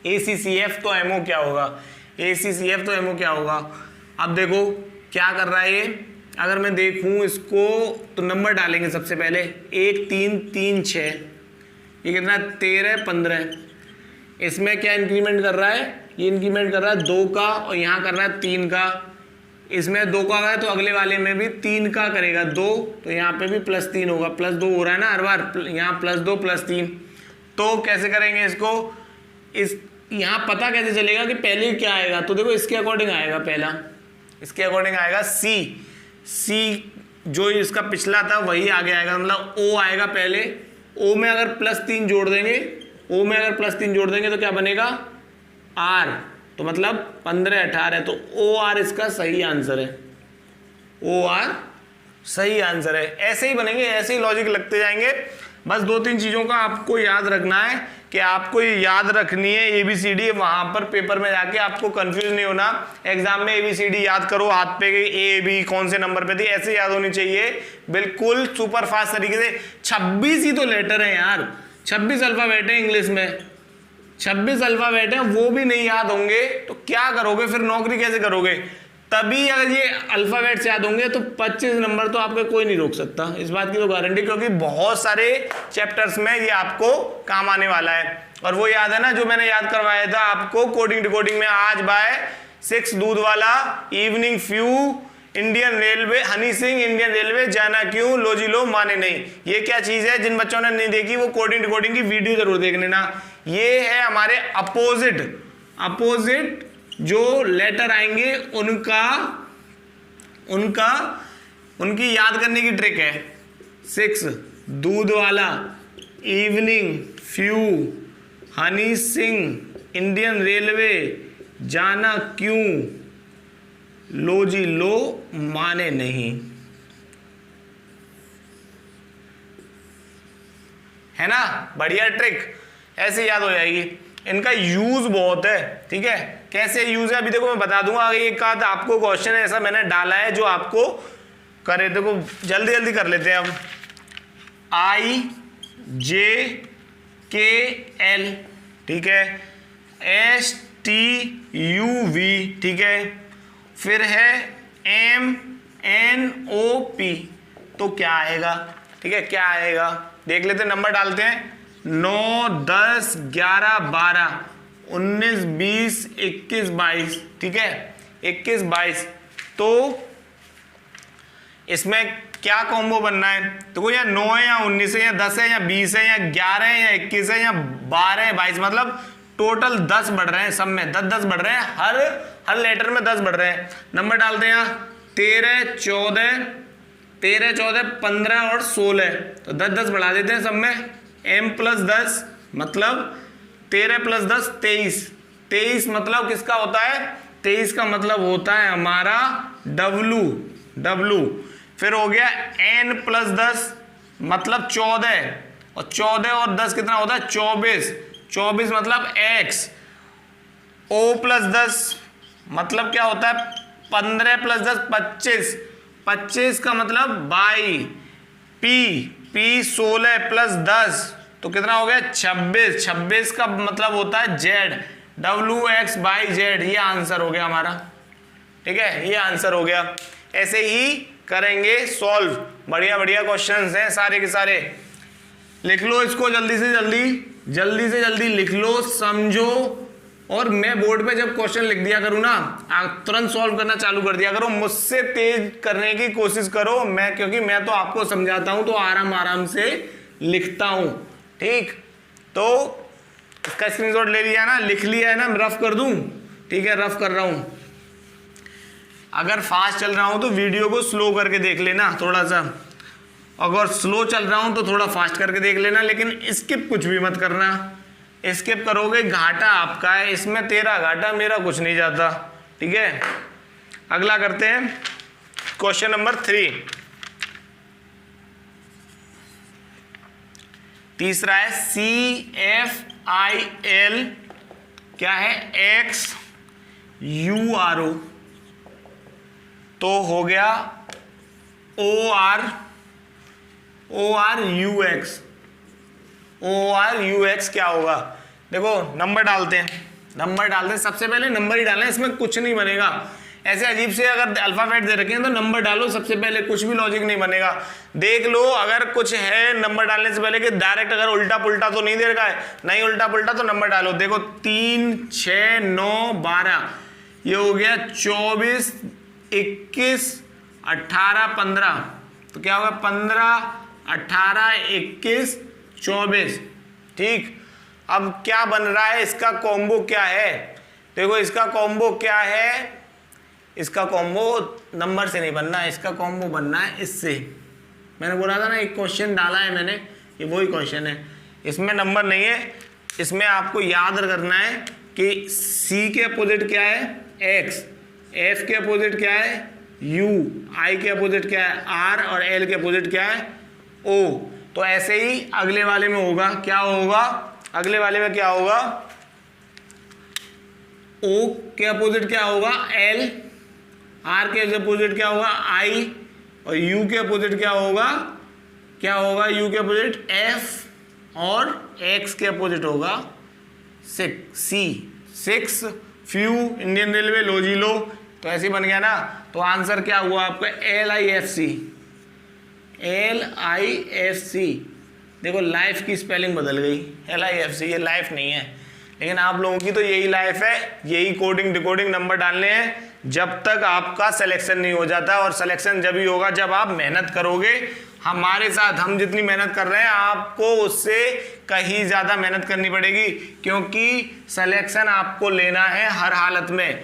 ACCF तो एमओ क्या होगा? ACCF तो एमओ क्या होगा? अब देखो क्या कर रहा है ये। अगर मैं देखूं इसको तो नंबर डालेंगे सबसे पहले, 1 3 3 6, ये कितना 13 15। इसमें क्या इंक्रीमेंट कर रहा है? ये इंक्रीमेंट कर रहा है 2 का और यहाँ कर रहा है 3 का। इसमें 2 का है तो अगले वाले में भी 3 का करेगा 2, तो यहाँ पे भी +3 होगा। +2 हो रहा है ना हर बार, यहाँ +2 +3। तो कैसे करेंगे इसको? इस यहाँ पता कैसे चलेगा कि पहले क्या आएगा? तो देखो इसके अकॉर्डिंग आएगा, पहला इसके अकॉर्डिंग आएगा सी जो इसका पिछला था वही आगे आएगा, मतलब ओ आएगा पहले। ओ में अगर +3 जोड़ देंगे, ओ में अगर +3 जोड़ देंगे तो क्या बनेगा? आर, तो मतलब 15 18, तो ओ आर इसका सही आंसर है। ओ आर सही आंसर है। ऐसे ही बनेंगे, ऐसे ही लॉजिक लगते जाएंगे। बस 2-3 चीज़ों का आपको याद रखना है कि आपको ये याद रखनी है ABCD। वहां पर पेपर में जाके आपको कंफ्यूज नहीं होना। एग्जाम में ABCD याद करो, हाथ पे A B कौन से नंबर पे थी, ऐसे याद होनी चाहिए बिल्कुल सुपर फास्ट तरीके से। 26 ही तो लेटर है यार, 26 अल्फाबेट है इंग्लिश में, 26 अल्फाबेट है, वो भी नहीं याद होंगे तो क्या करोगे फिर? नौकरी कैसे करोगे? तभी अगर ये अल्फाबेट्स याद होंगे तो 25 नंबर तो आपके कोई नहीं रोक सकता, इस बात की तो गारंटी, क्योंकि बहुत सारे चैप्टर्स में ये आपको काम आने वाला है। और वो याद है ना जो मैंने याद करवाया था आपको कोडिंग डिकोडिंग में, आज बाय 6 दूध वाला, evening few, Indian railway, Honey Singh, Indian railway, जाना क्यों, लो जी लो माने नहीं। ये क्या चीज है? जिन बच्चों ने नहीं देखी वो कोडिंग डिकोडिंग की वीडियो जरूर देख लेना। ये है हमारे अपोजिट जो लेटर आएंगे उनकी याद करने की ट्रिक है। 6 दूध वाला, evening few, Honey Singh, Indian railway, जाना क्यों, लो जी लो माने नहीं, है ना? बढ़िया ट्रिक, ऐसे याद हो जाएगी। इनका यूज बहुत है, ठीक है। कैसे यूज है अभी देखो मैं बता दूंगा। एक आध आपको क्वेश्चन ऐसा मैंने डाला है जो आपको करे, देखो जल्दी जल्दी कर लेते हैं अब। IJKL, ठीक है, STUV, ठीक है, फिर है MNOP, तो क्या आएगा? ठीक है, क्या आएगा देख लेते हैं, नंबर डालते हैं। 9 10 11 12 19 20 21 22, ठीक है, 21 22। तो इसमें क्या कॉम्बो बनना है? तो या 9 है या 19 है या 10 है या 20 है या 11 है या 21 है या 12 है 22, मतलब टोटल 10 बढ़ रहे हैं, सब में 10 बढ़ रहे हैं, हर लेटर में 10 बढ़ रहे हैं। नंबर डालते हैं यहाँ 13 14 15 और 16, तो 10 बढ़ा देते हैं सब में। M+10 मतलब 13+10 23 मतलब किसका होता है? 23 का मतलब होता है हमारा W। फिर हो गया N+10 मतलब 14, और 14 और 10 कितना होता है? 24 मतलब X। O+10 मतलब क्या होता है? 15+10 25 का मतलब Y। P 16 + 10 तो कितना हो गया? 26 का मतलब होता है Z, WXYZ। ये आंसर हो गया हमारा, ठीक है, ये आंसर हो गया। ऐसे ही करेंगे सॉल्व, बढ़िया क्वेश्चंस हैं सारे के सारे। लिख लो इसको जल्दी से जल्दी लिख लो, समझो। और मैं बोर्ड पे जब क्वेश्चन लिख दिया करूँ ना, आप तुरंत सॉल्व करना चालू कर दिया करो, मुझसे तेज करने की कोशिश करो। क्योंकि मैं तो आपको समझाता हूं तो आराम से लिखता हूं, ठीक। तो इसका स्क्रीनशॉट ले लिया ना, लिख लिया है ना, रफ कर दूं? ठीक है, रफ कर रहा हूं। अगर फास्ट चल रहा हूं तो वीडियो को स्लो करके देख लेना थोड़ा सा, अगर स्लो चल रहा हूं तो थोड़ा फास्ट करके देख लेना, लेकिन स्किप कुछ भी मत करना। स्किप करोगे घाटा आपका है, इसमें तेरा घाटा, मेरा कुछ नहीं जाता, ठीक है। अगला करते हैं क्वेश्चन नंबर 3। तीसरा है CFIL, क्या है XURO, तो हो गया ORUX क्या होगा? देखो नंबर डालते हैं, सबसे पहले नंबर ही डालना है, इसमें कुछ नहीं बनेगा। ऐसे अजीब से अगर अल्फाबेट दे रखे हैं तो नंबर डालो सबसे पहले, कुछ भी लॉजिक नहीं बनेगा। देख लो अगर कुछ है नंबर डालने से पहले कि डायरेक्ट अगर उल्टा पुल्टा तो नहीं दे रखा है, नहीं उल्टा पुल्टा तो नंबर डालो। देखो 3 6 9 12, ये हो गया 24 21 18 15, तो क्या होगा 15 18 21 24। ठीक, अब क्या बन रहा है, इसका कॉम्बो क्या है? देखो इसका कॉम्बो क्या है, इसका कॉम्बो नंबर से नहीं बनना है, इसका कॉम्बो बनना है इससे। मैंने बोला था ना एक क्वेश्चन डाला है मैंने, ये वही क्वेश्चन है, इसमें नंबर नहीं है। इसमें आपको याद करना है कि C के अपोजिट क्या है X, F के अपोजिट क्या है U, I के अपोजिट क्या है R और L के अपोजिट क्या है O। तो ऐसे ही अगले वाले में होगा, क्या होगा अगले वाले में, क्या होगा O के अपोजिट क्या होगा L, R के अपोजिट क्या होगा I, और U के अपोजिट क्या होगा U के अपोजिट F, और X के अपोजिट होगा C6 फ्यू, इंडियन रेलवे, लो जी लो। तो ऐसे ही बन गया ना। तो आंसर क्या हुआ आपका LIFC। देखो लाइफ की स्पेलिंग बदल गई, LIFC, ये लाइफ नहीं है, लेकिन आप लोगों की तो यही लाइफ है, यही कोडिंग डिकोडिंग नंबर डालने हैं जब तक आपका सिलेक्शन नहीं हो जाता। और सिलेक्शन जब ही होगा जब आप मेहनत करोगे हमारे साथ। हम जितनी मेहनत कर रहे हैं आपको उससे कहीं ज़्यादा मेहनत करनी पड़ेगी, क्योंकि सिलेक्शन आपको लेना है हर हालत में।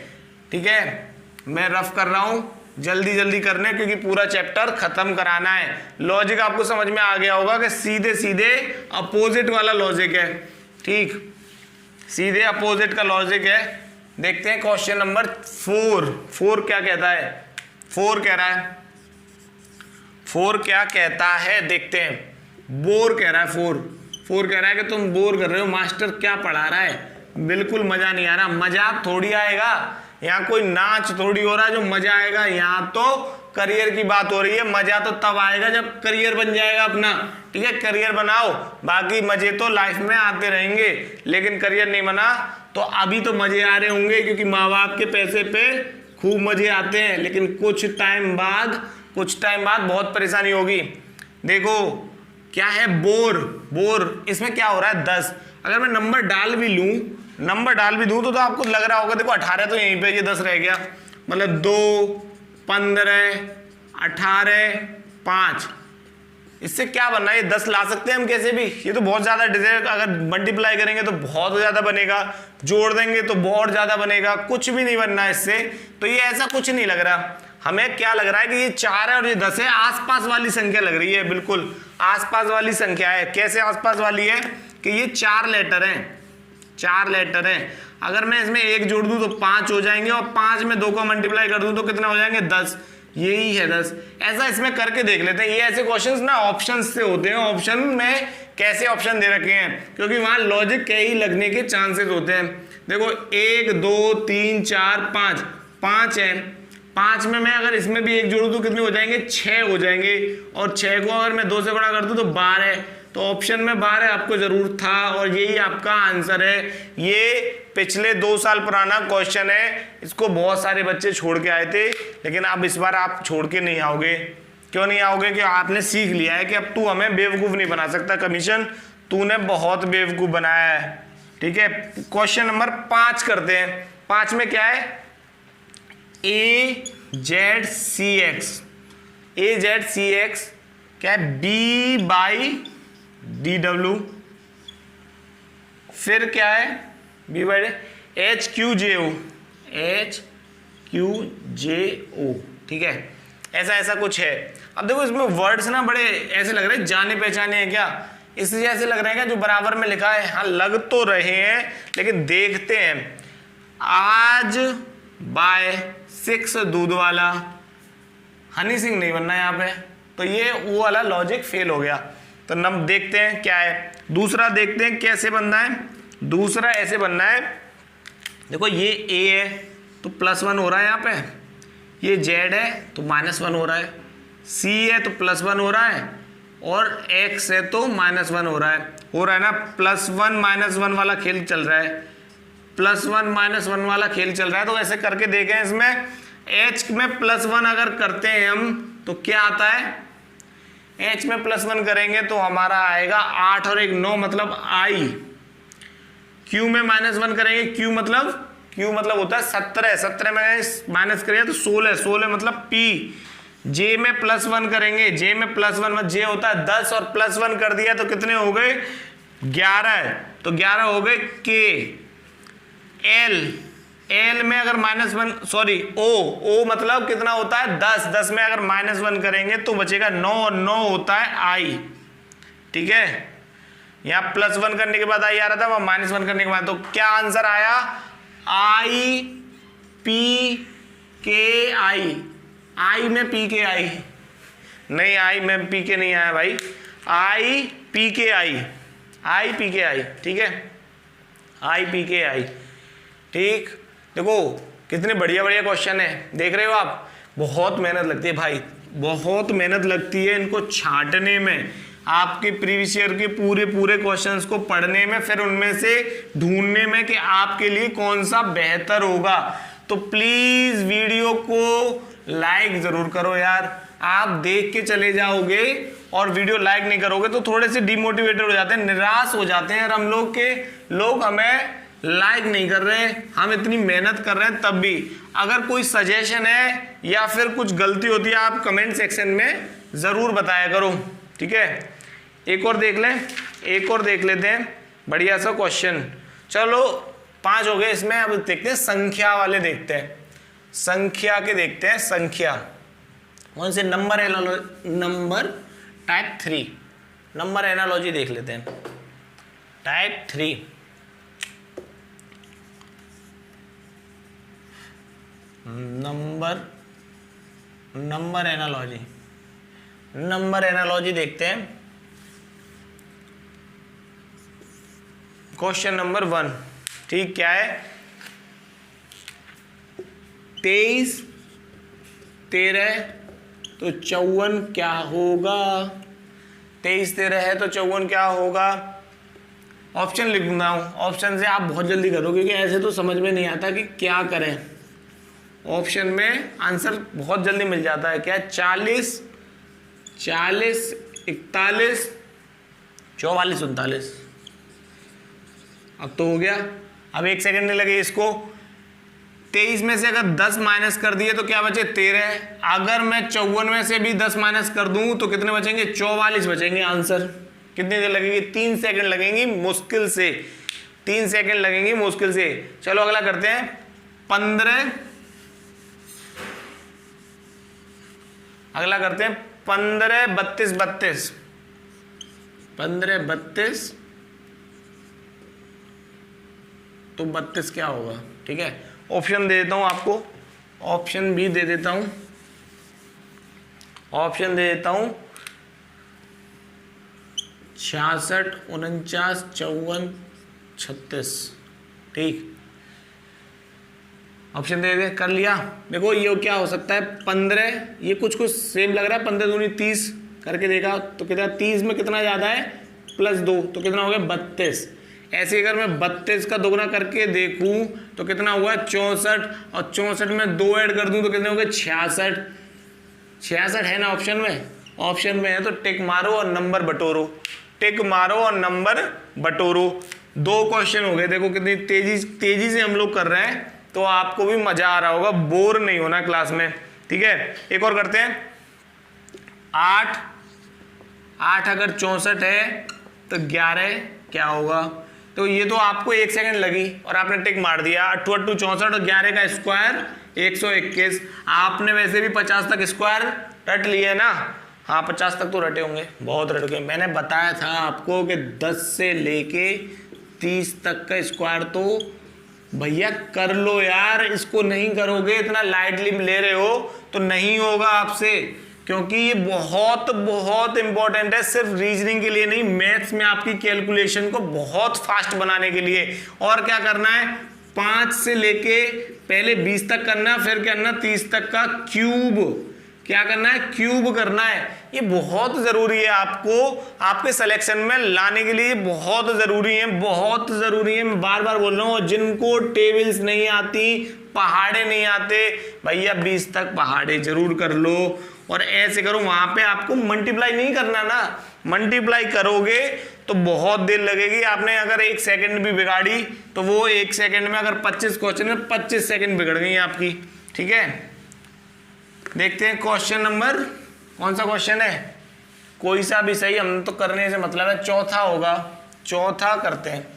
ठीक है, मैं रफ कर रहा हूँ, जल्दी जल्दी करने, क्योंकि पूरा चैप्टर खत्म कराना है। लॉजिक आपको समझ में आ गया होगा कि सीधे सीधे अपोजिट वाला लॉजिक है। ठीक, सीधे अपोजिट का लॉजिक है। देखते हैं क्वेश्चन नंबर 4 क्या कहता है। 4 कह रहा है, 4 क्या कहता है देखते हैं। बोर कह रहा है, 4 कह रहा है कि तुम बोर कर रहे हो, मास्टर क्या पढ़ा रहा है, बिल्कुल मजा नहीं आ रहा। मजाक थोड़ी आएगा, यहाँ कोई नाच थोड़ी हो रहा है जो मजा आएगा, यहाँ तो करियर की बात हो रही है। मजा तो तब आएगा जब करियर बन जाएगा अपना। ठीक है, करियर बनाओ, बाकी मजे तो लाइफ में आते रहेंगे, लेकिन करियर नहीं बना तो अभी तो मजे आ रहे होंगे, क्योंकि माँ बाप के पैसे पे खूब मजे आते हैं, लेकिन कुछ टाइम बाद बहुत परेशानी होगी। देखो क्या है, बोर, इसमें क्या हो रहा है 10। अगर मैं नंबर डाल भी दूं तो आपको लग रहा होगा देखो 18 तो यहीं पे, ये 10 रह गया, मतलब 2 15 18 5, इससे क्या बनना है, ये 10 ला सकते हैं हम कैसे भी। ये तो बहुत ज्यादा डिजिट, अगर मल्टीप्लाई करेंगे तो बहुत ज्यादा बनेगा, जोड़ देंगे तो बहुत ज्यादा बनेगा, कुछ भी नहीं बनना इससे। तो ये ऐसा कुछ नहीं लग रहा, हमें क्या लग रहा है कि ये 4 है और ये 10 है, आसपास वाली संख्या लग रही है, बिल्कुल आसपास वाली संख्या है। कैसे आसपास वाली है कि ये 4 लेटर हैं। अगर मैं इसमें 1 जोड़ दूं तो 5 हो जाएंगे, और 5 में 2 को मल्टीप्लाई कर दूं तो कितना हो जाएंगे 10, यही है 10। ऐसा इसमें करके देख लेते हैं। ये ऐसे क्वेश्चंस ना ऑप्शन से होते हैं। ऑप्शन में कैसे ऑप्शन दे रखे हैं, क्योंकि वहां लॉजिक के ही लगने के चांसेस होते हैं। देखो 1 2 3 4 5 है, 5 में मैं अगर इसमें भी 1 जोड़ू तो कितने हो जाएंगे 6 हो जाएंगे, और 6 को अगर मैं 2 से गुणा कर दूं तो 12। तो ऑप्शन में 12 आपको जरूर था, और यही आपका आंसर है। ये पिछले 2 साल पुराना क्वेश्चन है, इसको बहुत सारे बच्चे छोड़ के आए थे, लेकिन अब इस बार आप छोड़ के नहीं आओगे। क्यों नहीं आओगे? कि आपने सीख लिया है कि अब तू हमें बेवकूफ नहीं बना सकता। कमीशन तूने बहुत बेवकूफ बनाया है। ठीक है, क्वेश्चन नंबर 5 करते हैं। 5 में क्या है, AZCX क्या है, B/DW, फिर क्या है HQJO। ठीक है, ऐसा कुछ है। अब देखो इसमें वर्ड्स ना बड़े ऐसे लग रहे हैं जाने पहचाने हैं क्या, इसलिए ऐसे लग रहे हैं क्या जो बराबर में लिखा है। हाँ लग तो रहे हैं, लेकिन देखते हैं। आज बाय 6 दूध वाला, हनी सिंह नहीं बनना यहाँ पे, तो ये वो वाला लॉजिक फेल हो गया। तो नम देखते हैं क्या है। दूसरा देखते हैं कैसे बनना है। दूसरा ऐसे बनना है, देखो ये a है तो +1 हो रहा है यहाँ पे, ये z है तो -1 हो रहा है, c है तो +1 हो रहा है, और x है तो -1 हो रहा है ना। +1 -1 वाला खेल चल रहा है, +1 -1 वाला खेल चल रहा है। तो ऐसे करके देखें, इसमें h में +1 अगर करते हैं हम तो क्या आता है, h में +1 करेंगे तो हमारा आएगा 8 और 1 9 मतलब i। q में -1 करेंगे, q मतलब होता है 17, 17 में माइनस करेंगे तो 16, 16 मतलब p। j में +1 करेंगे, j में +1 में j होता है 10 और +1 कर दिया तो कितने हो गए 11, तो 11 हो गए k। l में अगर -1 सॉरी o मतलब कितना होता है 10, 10 में अगर -1 करेंगे तो बचेगा 9 और 9 होता है i। ठीक है, यहाँ +1 करने के बाद i आ रहा था, वहां -1 करने के बाद, तो क्या आंसर आया i p k i। i में p k i नहीं, i में p k नहीं आया भाई, i p k i, ठीक है, i p k i। ठीक, देखो कितने बढ़िया बढ़िया क्वेश्चन है, देख रहे हो आप। बहुत मेहनत लगती है भाई, बहुत मेहनत लगती है इनको छांटने में, आपके प्रीवियस ईयर के पूरे क्वेश्चंस को पढ़ने में, फिर उनमें से ढूंढने में कि आपके लिए कौन सा बेहतर होगा। तो प्लीज वीडियो को लाइक जरूर करो यार, आप देख के चले जाओगे और वीडियो लाइक नहीं करोगे तो थोड़े से डिमोटिवेटेड हो जाते हैं, निराश हो जाते हैं। और हम लोग हमें लाइक नहीं कर रहे, हम इतनी मेहनत कर रहे हैं तब भी। अगर कोई सजेशन है या फिर कुछ गलती होती है आप कमेंट सेक्शन में जरूर बताया करो, ठीक है। एक और देख लें, एक और देख लेते हैं बढ़िया सा क्वेश्चन। चलो 5 हो गए, इसमें अब देखते हैं संख्या वाले, देखते हैं संख्या के, देखते हैं संख्या कौन से नंबर टाइप 3 नंबर एनालॉजी देख लेते हैं। टाइप 3 नंबर एनालॉजी देखते हैं। क्वेश्चन नंबर 1, ठीक, क्या है 23 13 तो 54 क्या होगा। 23 13 है तो 54 क्या होगा। ऑप्शन लिख दूंगा हूं, ऑप्शन से आप बहुत जल्दी करोगे क्योंकि ऐसे तो समझ में नहीं आता कि क्या करें। ऑप्शन में आंसर बहुत जल्दी मिल जाता है। क्या 40 41 44 39। अब तो हो गया, अब 1 सेकंड नहीं लगे इसको। 23 में से अगर 10 माइनस कर दिए तो क्या बचे 13। अगर मैं 54 में से भी 10 माइनस कर दूं तो कितने बचेंगे 44 बचेंगे। आंसर कितनी देर लगेगी 3 सेकंड लगेंगी मुश्किल से, 3 सेकंड लगेंगी मुश्किल से। चलो अगला करते हैं 15, अगला करते हैं 15 32 32 15 32 तो 32 क्या होगा। ठीक है, ऑप्शन दे देता हूं आपको, ऑप्शन भी दे देता हूं, ऑप्शन दे देता हूं 66 49 54 36। ठीक, ऑप्शन दे दे, कर लिया। देखो ये क्या हो सकता है 15, ये कुछ सेम लग रहा है, 15 दूनी 30 करके देखा तो कितना 30 में कितना ज्यादा है +2 तो कितना हो गया 32। ऐसे अगर मैं 32 का दोगुना करके देखूं तो कितना हुआ 64 और 64 में 2 ऐड कर दूं तो कितने हो गए 66। 66 है ना ऑप्शन में, ऑप्शन में है तो टिक मारो और नंबर बटोरो, टिक मारो और नंबर बटोरो। 2 क्वेश्चन हो गए। देखो कितनी तेजी से हम लोग कर रहे हैं तो आपको भी मजा आ रहा होगा, बोर नहीं होना क्लास में। ठीक है, एक और करते हैं 8 अगर 64 है तो 11 क्या होगा। तो ये तो आपको 1 सेकंड लगी और आपने टिक मार दिया। 8 8 64 और 11 का स्क्वायर 121। आपने वैसे भी 50 तक स्क्वायर रट लिए ना। हाँ 50 तक तो रटे होंगे, बहुत रट गए। मैंने बताया था आपको कि 10 से लेके 30 तक का स्क्वायर तो भैया कर लो यार। इसको नहीं करोगे, इतना लाइटली ले रहे हो तो नहीं होगा आपसे। क्योंकि ये बहुत बहुत इंपॉर्टेंट है, सिर्फ रीजनिंग के लिए नहीं, मैथ्स में आपकी कैलकुलेशन को बहुत फास्ट बनाने के लिए। और क्या करना है, 5 से लेके पहले 20 तक करना, फिर करना 30 तक का क्यूब। क्या करना है, क्यूब करना है। ये बहुत जरूरी है, आपको आपके सिलेक्शन में लाने के लिए बहुत जरूरी है, बहुत जरूरी है। मैं बार बार बोल रहा हूँ, जिनको टेबल्स नहीं आती, पहाड़े नहीं आते, भैया 20 तक पहाड़े जरूर कर लो। और ऐसे करो, वहां पे आपको मल्टीप्लाई नहीं करना ना, मल्टीप्लाई करोगे तो बहुत देर लगेगी। आपने अगर 1 सेकंड भी बिगाड़ी तो वो 1 सेकंड में, अगर 25 क्वेश्चन में 25 सेकंड बिगड़ गई आपकी। ठीक है, देखते हैं क्वेश्चन नंबर, कौन सा क्वेश्चन है, कोई सा भी सही, हम तो करने से मतलब है, चौथा होगा, चौथा करते हैं,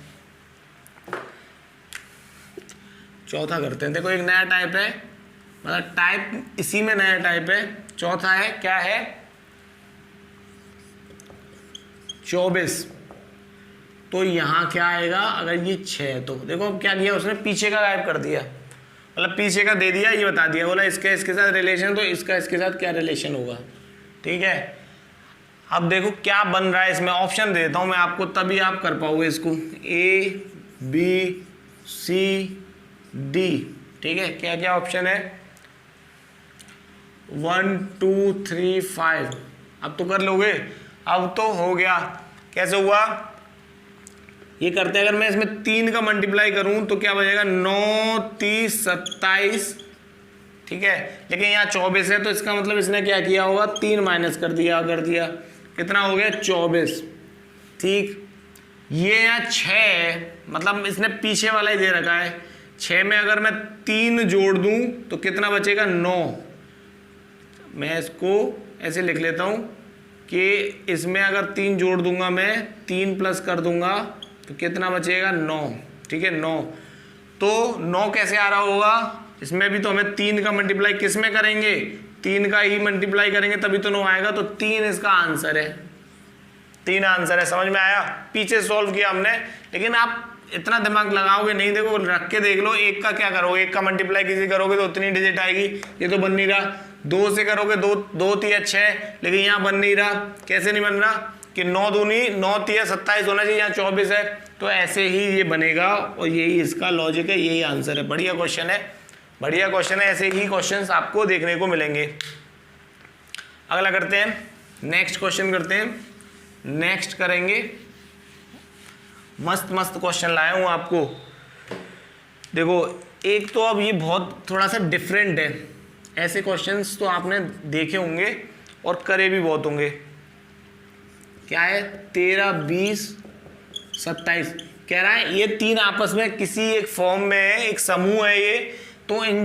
चौथा करते हैं। देखो एक नया टाइप है, मतलब टाइप इसी में नया टाइप है। चौथा है, क्या है, 24। तो यहां क्या आएगा, अगर ये 6, तो देखो क्या किया उसने, पीछे का गायब कर दिया, मतलब पीछे का दे दिया, ये बता दिया, बोला इसका इसके साथ रिलेशन, तो इसका इसके साथ क्या रिलेशन होगा। ठीक है, अब देखो क्या बन रहा है इसमें, ऑप्शन दे देता हूं मैं आपको, तभी आप कर पाओगे इसको। A B C D, ठीक है, क्या क्या ऑप्शन है, 1 2 3 5। अब तो कर लोगे, अब तो हो गया। कैसे हुआ, ये करते हैं, अगर मैं इसमें 3 का मल्टीप्लाई करूं तो क्या बचेगा, 9 30 27। ठीक है, लेकिन यहाँ 24 है, तो इसका मतलब इसने क्या किया होगा, 3 माइनस कर दिया, कितना हो गया, 24। ठीक, ये यहाँ 6, मतलब इसने पीछे वाला ही दे रखा है। 6 में अगर मैं 3 जोड़ दूं तो कितना बचेगा, 9। मैं इसको ऐसे लिख लेता हूं कि इसमें अगर 3 जोड़ दूंगा मैं, 3 प्लस कर दूंगा तो कितना बचेगा, 9। ठीक है, 9। तो 9 कैसे आ रहा होगा, इसमें भी तो हमें 3 का मल्टीप्लाई किस में करेंगे, 3 का ही मल्टीप्लाई करेंगे तभी तो 9 आएगा। तो 3 इसका आंसर है, 3 आंसर है। समझ में आया, पीछे सॉल्व किया हमने, लेकिन आप इतना दिमाग लगाओगे नहीं। देखो रख के देख लो, 1 का क्या करोगे, 1 का मल्टीप्लाई किसी करोगे तो उतनी डिजिट आएगी, ये तो बन नहीं रहा। 2 से करोगे, 2 3 6, लेकिन यहाँ बन नहीं रहा। कैसे नहीं बन रहा, कि 9 दूनी 9 3 27 होना चाहिए, यहाँ 24 है, तो ऐसे ही ये बनेगा। और यही इसका लॉजिक है, यही आंसर है। बढ़िया क्वेश्चन है, बढ़िया क्वेश्चन है, ऐसे ही क्वेश्चंस आपको देखने को मिलेंगे। अगला करते हैं, नेक्स्ट क्वेश्चन करते हैं, नेक्स्ट करेंगे। मस्त मस्त क्वेश्चन लाया हूं आपको। देखो एक तो अब ये बहुत थोड़ा सा डिफरेंट है, ऐसे क्वेश्चंस तो आपने देखे होंगे और करे भी बहुत होंगे। क्या है, 13 20 27 कह रहा है, ये 3 आपस में किसी एक फॉर्म में है, एक समूह है ये, तो इन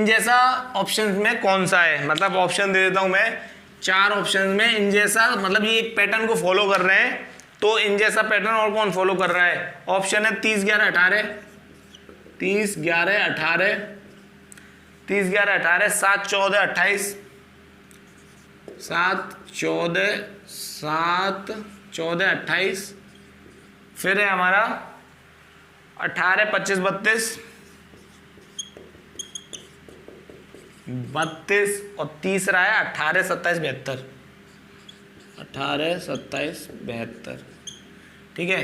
जैसा ऑप्शन में कौन सा है। मतलब ऑप्शन दे देता हूं मैं, 4 ऑप्शन में इन जैसा, मतलब ये एक पैटर्न को फॉलो कर रहे हैं, तो इन जैसा पैटर्न और कौन फॉलो कर रहा है। ऑप्शन है 30 11 18, 30 11 18, 30 11 18, 7 14 28, 7 14 28, फिर है हमारा 18 25 32 32, और तीसरा है 18 27 72, 18 27 72। ठीक है,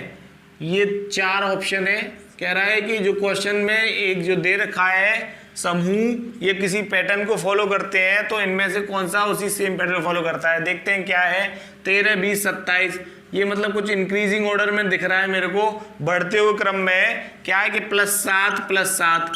ये 4 ऑप्शन है। कह रहा है कि जो क्वेश्चन में एक जो दे रखा है समूह, ये किसी पैटर्न को फॉलो करते हैं, तो इनमें से कौन सा उसी सेम पैटर्न फॉलो करता है। देखते हैं क्या है, 13 20 27, ये मतलब कुछ इंक्रीजिंग ऑर्डर में दिख रहा है मेरे को, बढ़ते हुए क्रम में। क्या है कि +7 +7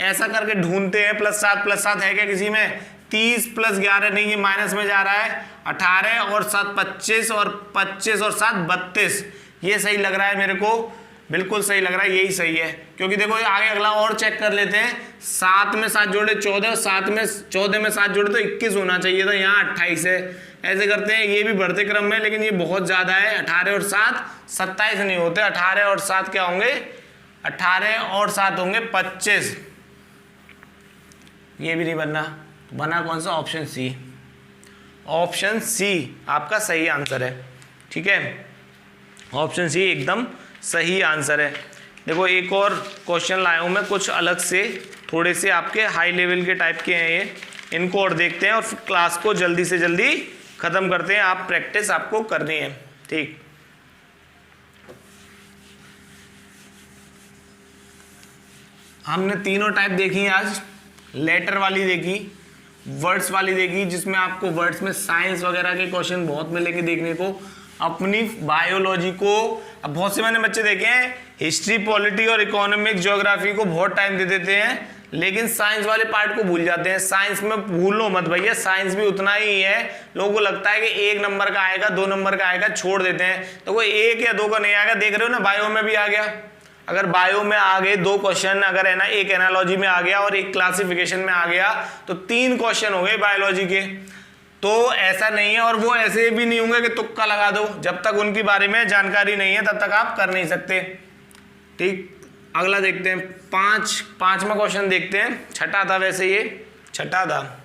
ऐसा करके ढूंढते हैं। +7 है क्या किसी में, 30 + 11 नहीं, ये माइनस में जा रहा है, 18 और 7 25, और 25 और 7 32, ये सही लग रहा है मेरे को, बिल्कुल सही लग रहा है, यही सही है। क्योंकि देखो आगे अगला और चेक कर लेते हैं, 7 में 7 जोड़े 14, और 7 में 14 में 7 जोड़े तो 21 होना चाहिए था, यहाँ 28 है। ऐसे करते हैं, ये भी बढ़ते क्रम में, लेकिन ये बहुत ज्यादा है, 18 और 7 27 नहीं होते, 18 और 7 क्या होंगे, 18 और 7 होंगे 25, ये भी नहीं बनना। बना कौन सा, ऑप्शन सी, ऑप्शन सी आपका सही आंसर है। ठीक है, ऑप्शन सी एकदम सही आंसर है। देखो एक और क्वेश्चन लाया हूं मैं, कुछ अलग से, थोड़े से आपके हाई लेवल के टाइप के हैं ये, इनको और देखते हैं और फिर क्लास को जल्दी से जल्दी खत्म करते हैं। आप प्रैक्टिस आपको करनी है, ठीक। हमने तीनों टाइप देखी आज, लेटर वाली देखी, वर्ड्स वाली देखी, जिसमें आपको वर्ड्स में साइंस वगैरह के क्वेश्चन बहुत मिलेंगे देखने को। अपनी बायोलॉजी को, अब बहुत से मैंने बच्चे देखे हैं हिस्ट्री, पॉलिटी और इकोनॉमिक, ज्योग्राफी को बहुत टाइम दे देते हैं, लेकिन साइंस वाले पार्ट को भूल जाते हैं। साइंस में भूलो मत भैया, साइंस भी उतना ही है। लोगों को लगता है कि 1 नंबर का आएगा, 2 नंबर का आएगा, छोड़ देते हैं। तो कोई 1 या 2 का नहीं आएगा। देख रहे हो ना, बायो में भी आ गया। अगर बायो में आ गए 2 क्वेश्चन, अगर है ना, एक एनालॉजी में आ गया और एक क्लासिफिकेशन में आ गया, तो 3 क्वेश्चन हो गए बायोलॉजी के। तो ऐसा नहीं है, और वो ऐसे भी नहीं होंगे कि तुक्का लगा दो। जब तक उनके बारे में जानकारी नहीं है तब तक आप कर नहीं सकते, ठीक। अगला देखते हैं, पांचवा क्वेश्चन देखते हैं। छठा था वैसे, ये छठा था।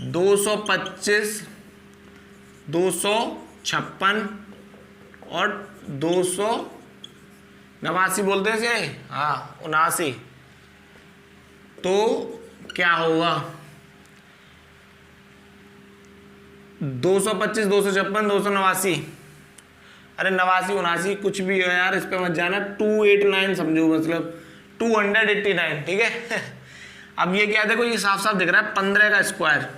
225, 256 और 289 बोलते हैं इसे, हाँ 79। तो क्या होगा? 225, 256, 289। अरे 89, 79 कुछ भी हो यार, इस पे मत जाना। 289 समझो, मतलब 289, ठीक है। अब ये क्या, देखो ये साफ साफ दिख रहा है 15 का स्क्वायर,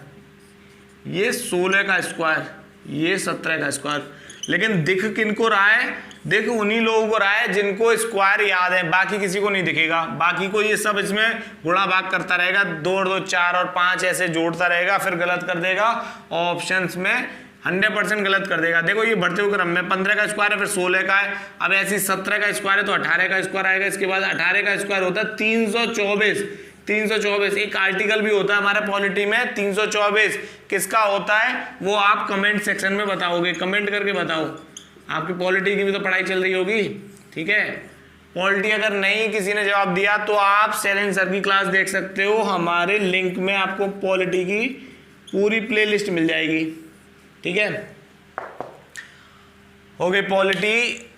ये 16 का स्क्वायर, ये 17 का स्क्वायर। लेकिन दिख किनको रहा है? देख उन्हीं लोगों को रहा है जिनको स्क्वायर याद है, बाकी किसी को नहीं दिखेगा। बाकी को ये सब इसमें गुणा भाग करता रहेगा, 2 और 2 4 और 5 ऐसे जोड़ता रहेगा, फिर गलत कर देगा। ऑप्शंस में 100% गलत कर देगा। देखो ये बढ़ते हुए क्रम में 15 का स्क्वायर है, फिर 16 का है, अब ऐसे 17 का स्क्वायर है तो 18 का स्क्वायर आएगा। इसके बाद 18 का स्क्वायर होता है 324। 324 एक आर्टिकल भी होता है हमारे पॉलिटी में, 324 किसका होता है वो आप कमेंट सेक्शन में बताओगे, कमेंट करके बताओ। आपकी पॉलिटी की भी तो पढ़ाई चल रही होगी, ठीक है। पॉलिटी अगर नहीं किसी ने जवाब दिया तो आप शैलेंद्र सर की क्लास देख सकते हो, हमारे लिंक में आपको पॉलिटी की पूरी प्लेलिस्ट मिल जाएगी, ठीक है। हो गई पॉलिटी।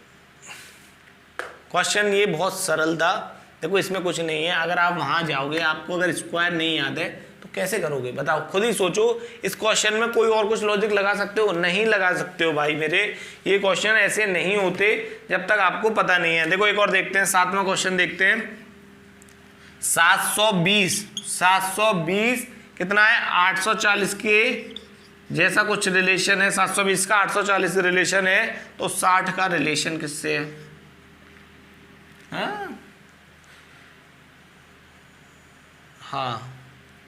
क्वेश्चन ये बहुत सरल था, देखो इसमें कुछ नहीं है। अगर आप वहां जाओगे, आपको अगर स्क्वायर नहीं याद है तो कैसे करोगे बताओ, खुद ही सोचो। इस क्वेश्चन में कोई और कुछ लॉजिक लगा सकते हो? नहीं लगा सकते हो भाई मेरे, ये क्वेश्चन ऐसे नहीं होते जब तक आपको पता नहीं है। देखो एक और देखते हैं, 7वां क्वेश्चन देखते हैं। 720 कितना है? 840 के जैसा कुछ रिलेशन है। 720 का 840 रिलेशन है, तो 60 का रिलेशन किससे है? हाँ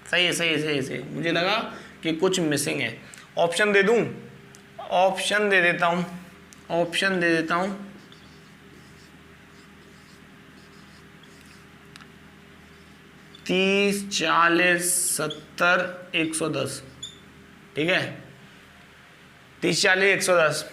सही है। मुझे लगा कि कुछ मिसिंग है। ऑप्शन दे दूं? ऑप्शन दे देता हूं 30, 40, 70, 110, ठीक है। 30, 40, 110।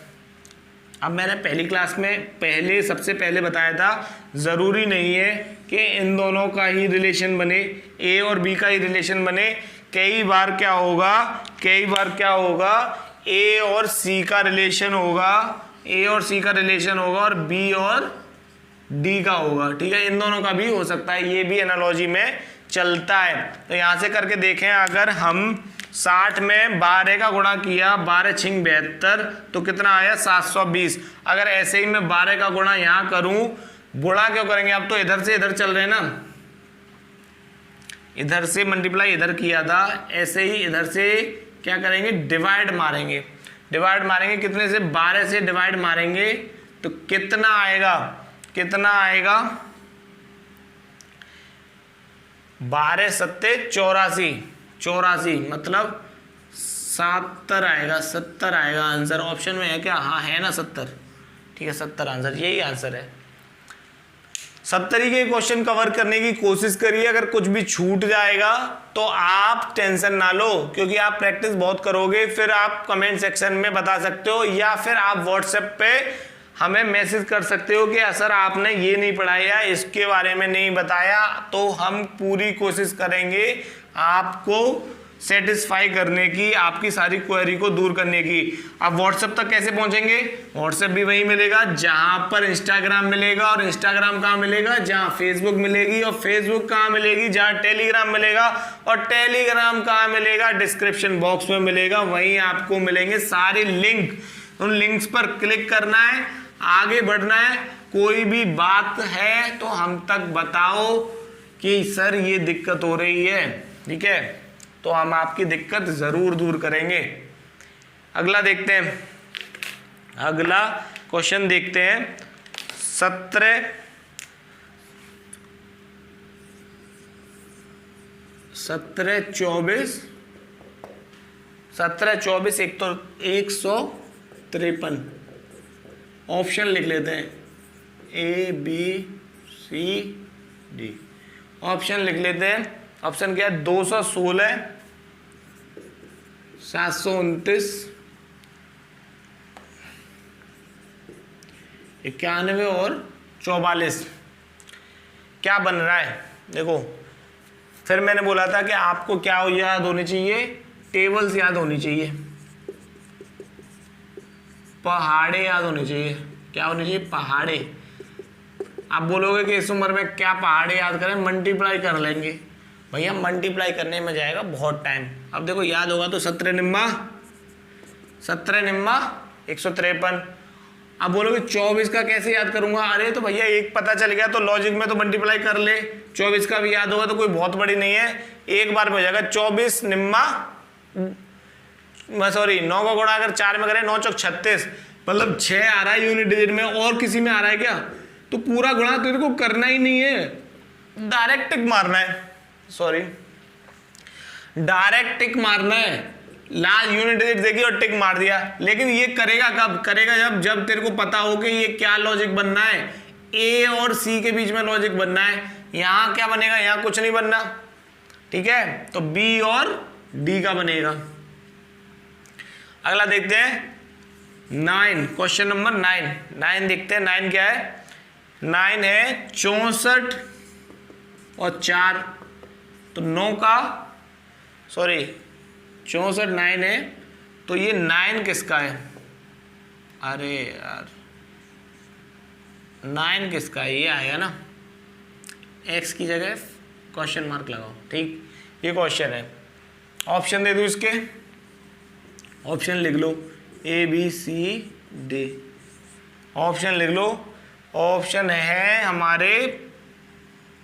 अब मैंने पहली क्लास में सबसे पहले बताया था, ज़रूरी नहीं है कि इन दोनों का ही रिलेशन बने, ए और बी का ही रिलेशन बने। कई बार क्या होगा, ए और सी का रिलेशन होगा, और बी और डी का होगा, ठीक है। इन दोनों का भी हो सकता है, ये भी एनालॉजी में चलता है। तो यहाँ से करके देखें, अगर हम 60 में 12 का गुणा किया, 12 छिंग 72, तो कितना आया? 720। अगर ऐसे ही मैं 12 का गुणा यहाँ करूं, गुणा क्यों करेंगे, अब तो इधर से इधर चल रहे हैं ना, इधर से मल्टीप्लाई इधर किया था, ऐसे ही इधर से क्या करेंगे? डिवाइड मारेंगे। कितने से? 12 से डिवाइड मारेंगे तो कितना आएगा? 12 सत्ते 84, मतलब 70 आएगा आंसर। ऑप्शन में है क्या? हाँ है ना 70, ठीक है 70 आंसर, यही आंसर है। 70 के क्वेश्चन कवर करने की कोशिश करिए। अगर कुछ भी छूट जाएगा तो आप टेंशन ना लो, क्योंकि आप प्रैक्टिस बहुत करोगे, फिर आप कमेंट सेक्शन में बता सकते हो, या फिर आप व्हाट्सएप पे हमें मैसेज कर सकते हो कि सर आपने ये नहीं पढ़ाया, इसके बारे में नहीं बताया। तो हम पूरी कोशिश करेंगे आपको सेटिस्फाई करने की, आपकी सारी क्वेरी को दूर करने की। अब व्हाट्सएप तक कैसे पहुंचेंगे? व्हाट्सएप भी वही मिलेगा जहां पर इंस्टाग्राम मिलेगा, और इंस्टाग्राम कहाँ मिलेगा? जहां फेसबुक मिलेगी, और फेसबुक कहाँ मिलेगी? जहां टेलीग्राम मिलेगा, और टेलीग्राम कहाँ मिलेगा? डिस्क्रिप्शन बॉक्स में मिलेगा। वहीं आपको मिलेंगे सारे लिंक। उन लिंक्स पर क्लिक करना है, आगे बढ़ना है। कोई भी बात है तो हम तक बताओ कि सर ये दिक्कत हो रही है, ठीक है, तो हम आपकी दिक्कत जरूर दूर करेंगे। अगला देखते हैं, अगला क्वेश्चन देखते हैं। 1724 एक तो 153 ऑप्शन लिख लेते हैं, A B C D। Option लिख लेते हैं। ऑप्शन क्या है? 216, 729, 91 और 44। क्या बन रहा है? देखो, फिर मैंने बोला था कि आपको क्या याद होनी चाहिए? टेबल्स याद होनी चाहिए, पहाड़े याद होनी चाहिए। क्या होनी चाहिए? पहाड़े। आप बोलोगे कि इस उम्र में क्या पहाड़े याद करें? मल्टीप्लाई कर लेंगे। भैया मल्टीप्लाई करने में जाएगा बहुत टाइम। अब देखो याद होगा तो 17 निम्मा 153। अब बोलोगे 24 का कैसे याद करूंगा? अरे तो भैया एक पता चल गया तो लॉजिक में तो मल्टीप्लाई कर ले। 24 का भी याद होगा तो कोई बहुत बड़ी नहीं है, एक बार में हो जाएगा। 24 निम्मा 9 का गुणा अगर 4 में करें 9 चौक 36, मतलब 6 आ रहा है यूनिट डिजिट में। और किसी में आ रहा है क्या? तो पूरा गुणा तेरे को करना ही नहीं है, डायरेक्ट टिक मारना है। डायरेक्ट टिक मारना है। लास्ट यूनिट डिजिट देखी और टिक मार दिया। लेकिन ये करेगा कब? करेगा जब तेरे को पता हो कि ये क्या लॉजिक बनना है। ए और सी के बीच में लॉजिक बनना है। यहां क्या बनेगा? यहां कुछ नहीं बनना, ठीक है, तो बी और डी का बनेगा। अगला देखते हैं 9, क्वेश्चन नंबर 9 देखते हैं। 9 क्या है? 9 है 64 और 4, तो 9 का 64 9 है, तो ये 9 किसका है? अरे यार 9 किसका है? ये आएगा ना, x की जगह क्वेश्चन मार्क लगाओ, ठीक, ये क्वेश्चन है। ऑप्शन दे दूं इसके, ऑप्शन लिख लो A B C D। Option लिख लो। ऑप्शन है हमारे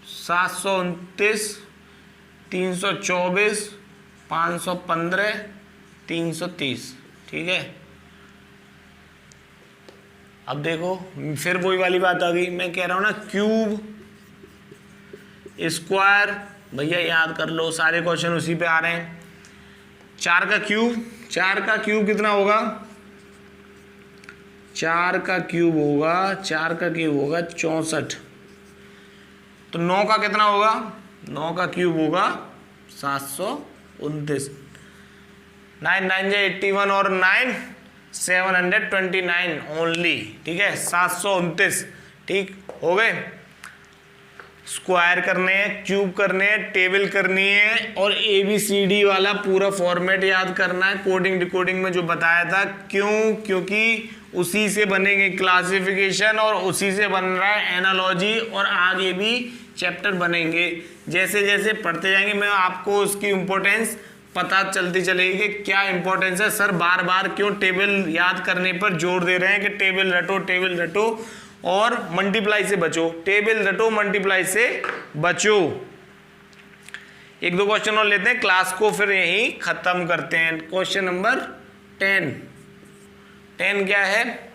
729, 324, 515, 330, ठीक है। अब देखो फिर वही वाली बात आ गई, मैं कह रहा हूं ना, क्यूब स्क्वायर, भैया याद कर लो, सारे क्वेश्चन उसी पे आ रहे हैं। 4 का क्यूब कितना होगा? 4 का क्यूब होगा 64। तो 9 का कितना होगा? 9 का क्यूब होगा 729। 9 9 जा 81 और 9 729 ओनली, ठीक है, 729, ठीक हो गए। स्क्वायर करने हैं, क्यूब करने हैं, टेबल करनी है, और ABCD वाला पूरा फॉर्मेट याद करना है कोडिंग डिकोडिंग में जो बताया था। क्यों? क्योंकि उसी से बनेगी क्लासिफिकेशन, और उसी से बन रहा है एनालॉजी, और आगे भी चैप्टर बनेंगे। जैसे जैसे पढ़ते जाएंगे मैं आपको उसकी इम्पोर्टेंस पता चलती चलेगी कि क्या इंपॉर्टेंस है। सर बार बार क्यों टेबल याद करने पर जोर दे रहे हैं कि टेबल रटो और मल्टीप्लाई से बचो, टेबल रटो मल्टीप्लाई से बचो। एक दो क्वेश्चन और लेते हैं, क्लास को फिर यहीं खत्म करते हैं। क्वेश्चन नंबर 10 क्या है?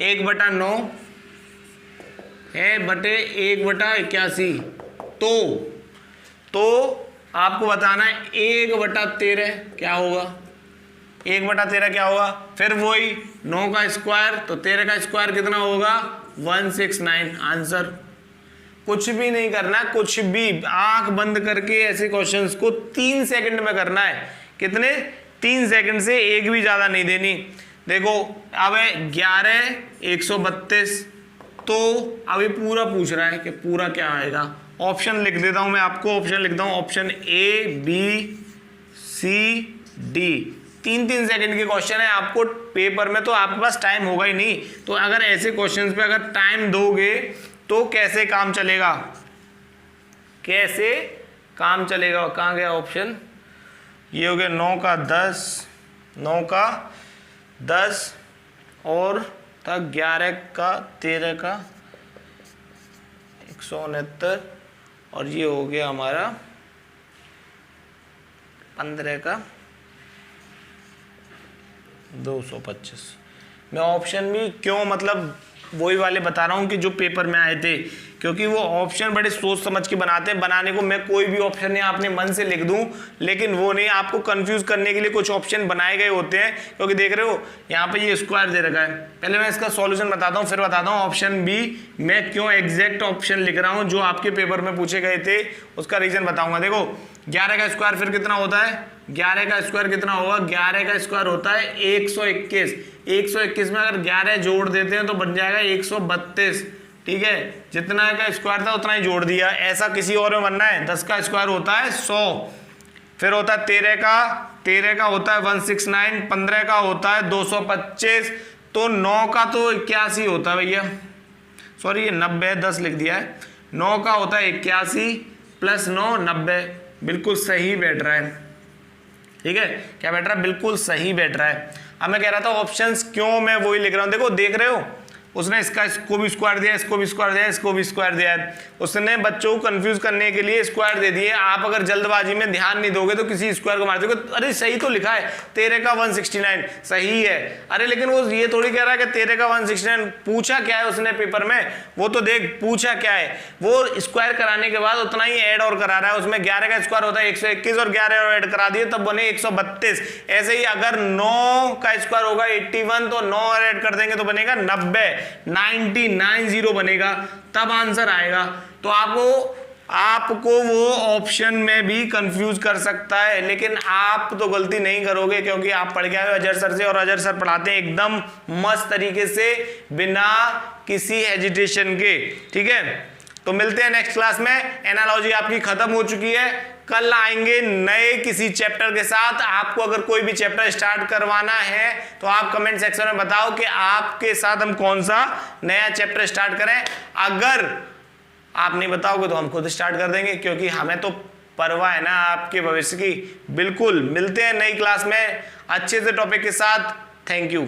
1/9 है बटे 1/81। तो आपको बताना है 1/13 क्या होगा? 1/13 क्या होगा? फिर वही 9 का स्क्वायर, तो 13 का स्क्वायर कितना होगा? 169। आंसर कुछ भी नहीं करना, कुछ भी, आंख बंद करके ऐसे क्वेश्चंस को 3 सेकंड में करना है। कितने? 3 सेकंड से एक भी ज्यादा नहीं देनी। देखो अब 11 132, तो अब ये पूरा पूछ रहा है कि पूरा क्या आएगा। ऑप्शन लिख देता हूं मैं आपको, ऑप्शन लिखता हूं, option A B C D, 3-3 second के क्वेश्चन है आपको पेपर में, तो आपके पास टाइम होगा ही नहीं। तो अगर ऐसे क्वेश्चंस पे अगर टाइम दोगे तो कैसे काम चलेगा, कैसे काम चलेगा। कहाँ गया ऑप्शन, ये हो गया 9 का 10, 9 का 10 और था 11 का 13 का 169 और ये हो गया हमारा 15 का 225। मैं ऑप्शन भी क्यों मतलब वही वाले बता रहा हूँ कि जो पेपर में आए थे, क्योंकि वो ऑप्शन बड़े सोच समझ के बनाते हैं। बनाने को मैं कोई भी ऑप्शन नहीं आपने मन से लिख दूं, लेकिन वो नहीं, आपको कंफ्यूज करने के लिए कुछ ऑप्शन बनाए गए होते हैं। क्योंकि देख रहे हो यहाँ पे ये स्क्वायर दे रखा है, पहले मैं इसका सॉल्यूशन बताता हूँ फिर बताता हूँ ऑप्शन बी मैं क्यों एग्जैक्ट ऑप्शन लिख रहा हूँ जो आपके पेपर में पूछे गए थे, उसका रीजन बताऊंगा। देखो 11 का स्क्वायर फिर कितना होता है, 11 का स्क्वायर कितना होगा, 11 का स्क्वायर होता है 121। 121 में अगर 11 जोड़ देते हैं तो बन जाएगा 132, ठीक है। जितना का स्क्वायर था उतना ही जोड़ दिया, ऐसा किसी और में बनना है। 10 का स्क्वायर होता है 100, फिर होता है 13 का होता है 169, 15 का होता है 225, तो 9 का तो 81 होता है भैया, सॉरी ये 90, 10 लिख दिया है। 9 का होता है 81 प्लस 9 90, बिल्कुल सही बैठ रहा है, ठीक है। क्या बैठ रहा है, बिल्कुल सही बैठ रहा है। अब मैं कह रहा था ऑप्शंस क्यों मैं वही लिख रहा हूं, देखो देख रहे हो उसने इसको भी स्क्वायर दिया, इसको भी स्क्वायर दिया, इसको भी स्क्वायर दिया है। उसने बच्चों को कंफ्यूज करने के लिए स्क्वायर दे दिए। आप अगर जल्दबाजी में ध्यान नहीं दोगे तो किसी स्क्वायर को मार दोगे। अरे सही तो लिखा है 13 का 169 सही है, अरे लेकिन वो ये थोड़ी कह रहा है कि 13 का 169, पूछा क्या है उसने पेपर में, वो तो देख पूछा क्या है। वो स्क्वायर कराने के बाद उतना ही ऐड और करा रहा है, उसमें 11 का स्क्वायर होता है 121 और 11 और ऐड करा दिए तब बने 132। ऐसे ही अगर 9 का स्क्वायर होगा 81 तो 9 और ऐड कर देंगे तो बनेगा 90, 90 बनेगा, तब आंसर आएगा। तो आपको वो ऑप्शन में भी कंफ्यूज कर सकता है, लेकिन आप तो गलती नहीं करोगे क्योंकि आप पढ़ के आए हो अजहर सर से, और अजहर सर पढ़ाते हैं एकदम मस्त तरीके से बिना किसी हेजिटेशन के, ठीक है। तो मिलते हैं नेक्स्ट क्लास में। एनालॉजी आपकी खत्म हो चुकी है, कल आएंगे नए किसी चैप्टर के साथ। आपको अगर कोई भी चैप्टर स्टार्ट करवाना है तो आप कमेंट सेक्शन में बताओ कि आपके साथ हम कौन सा नया चैप्टर स्टार्ट करें। अगर आप नहीं बताओगे तो हम खुद स्टार्ट कर देंगे, क्योंकि हमें तो परवाह है ना आपके भविष्य की। बिल्कुल मिलते हैं नई क्लास में अच्छे से टॉपिक के साथ। Thank you.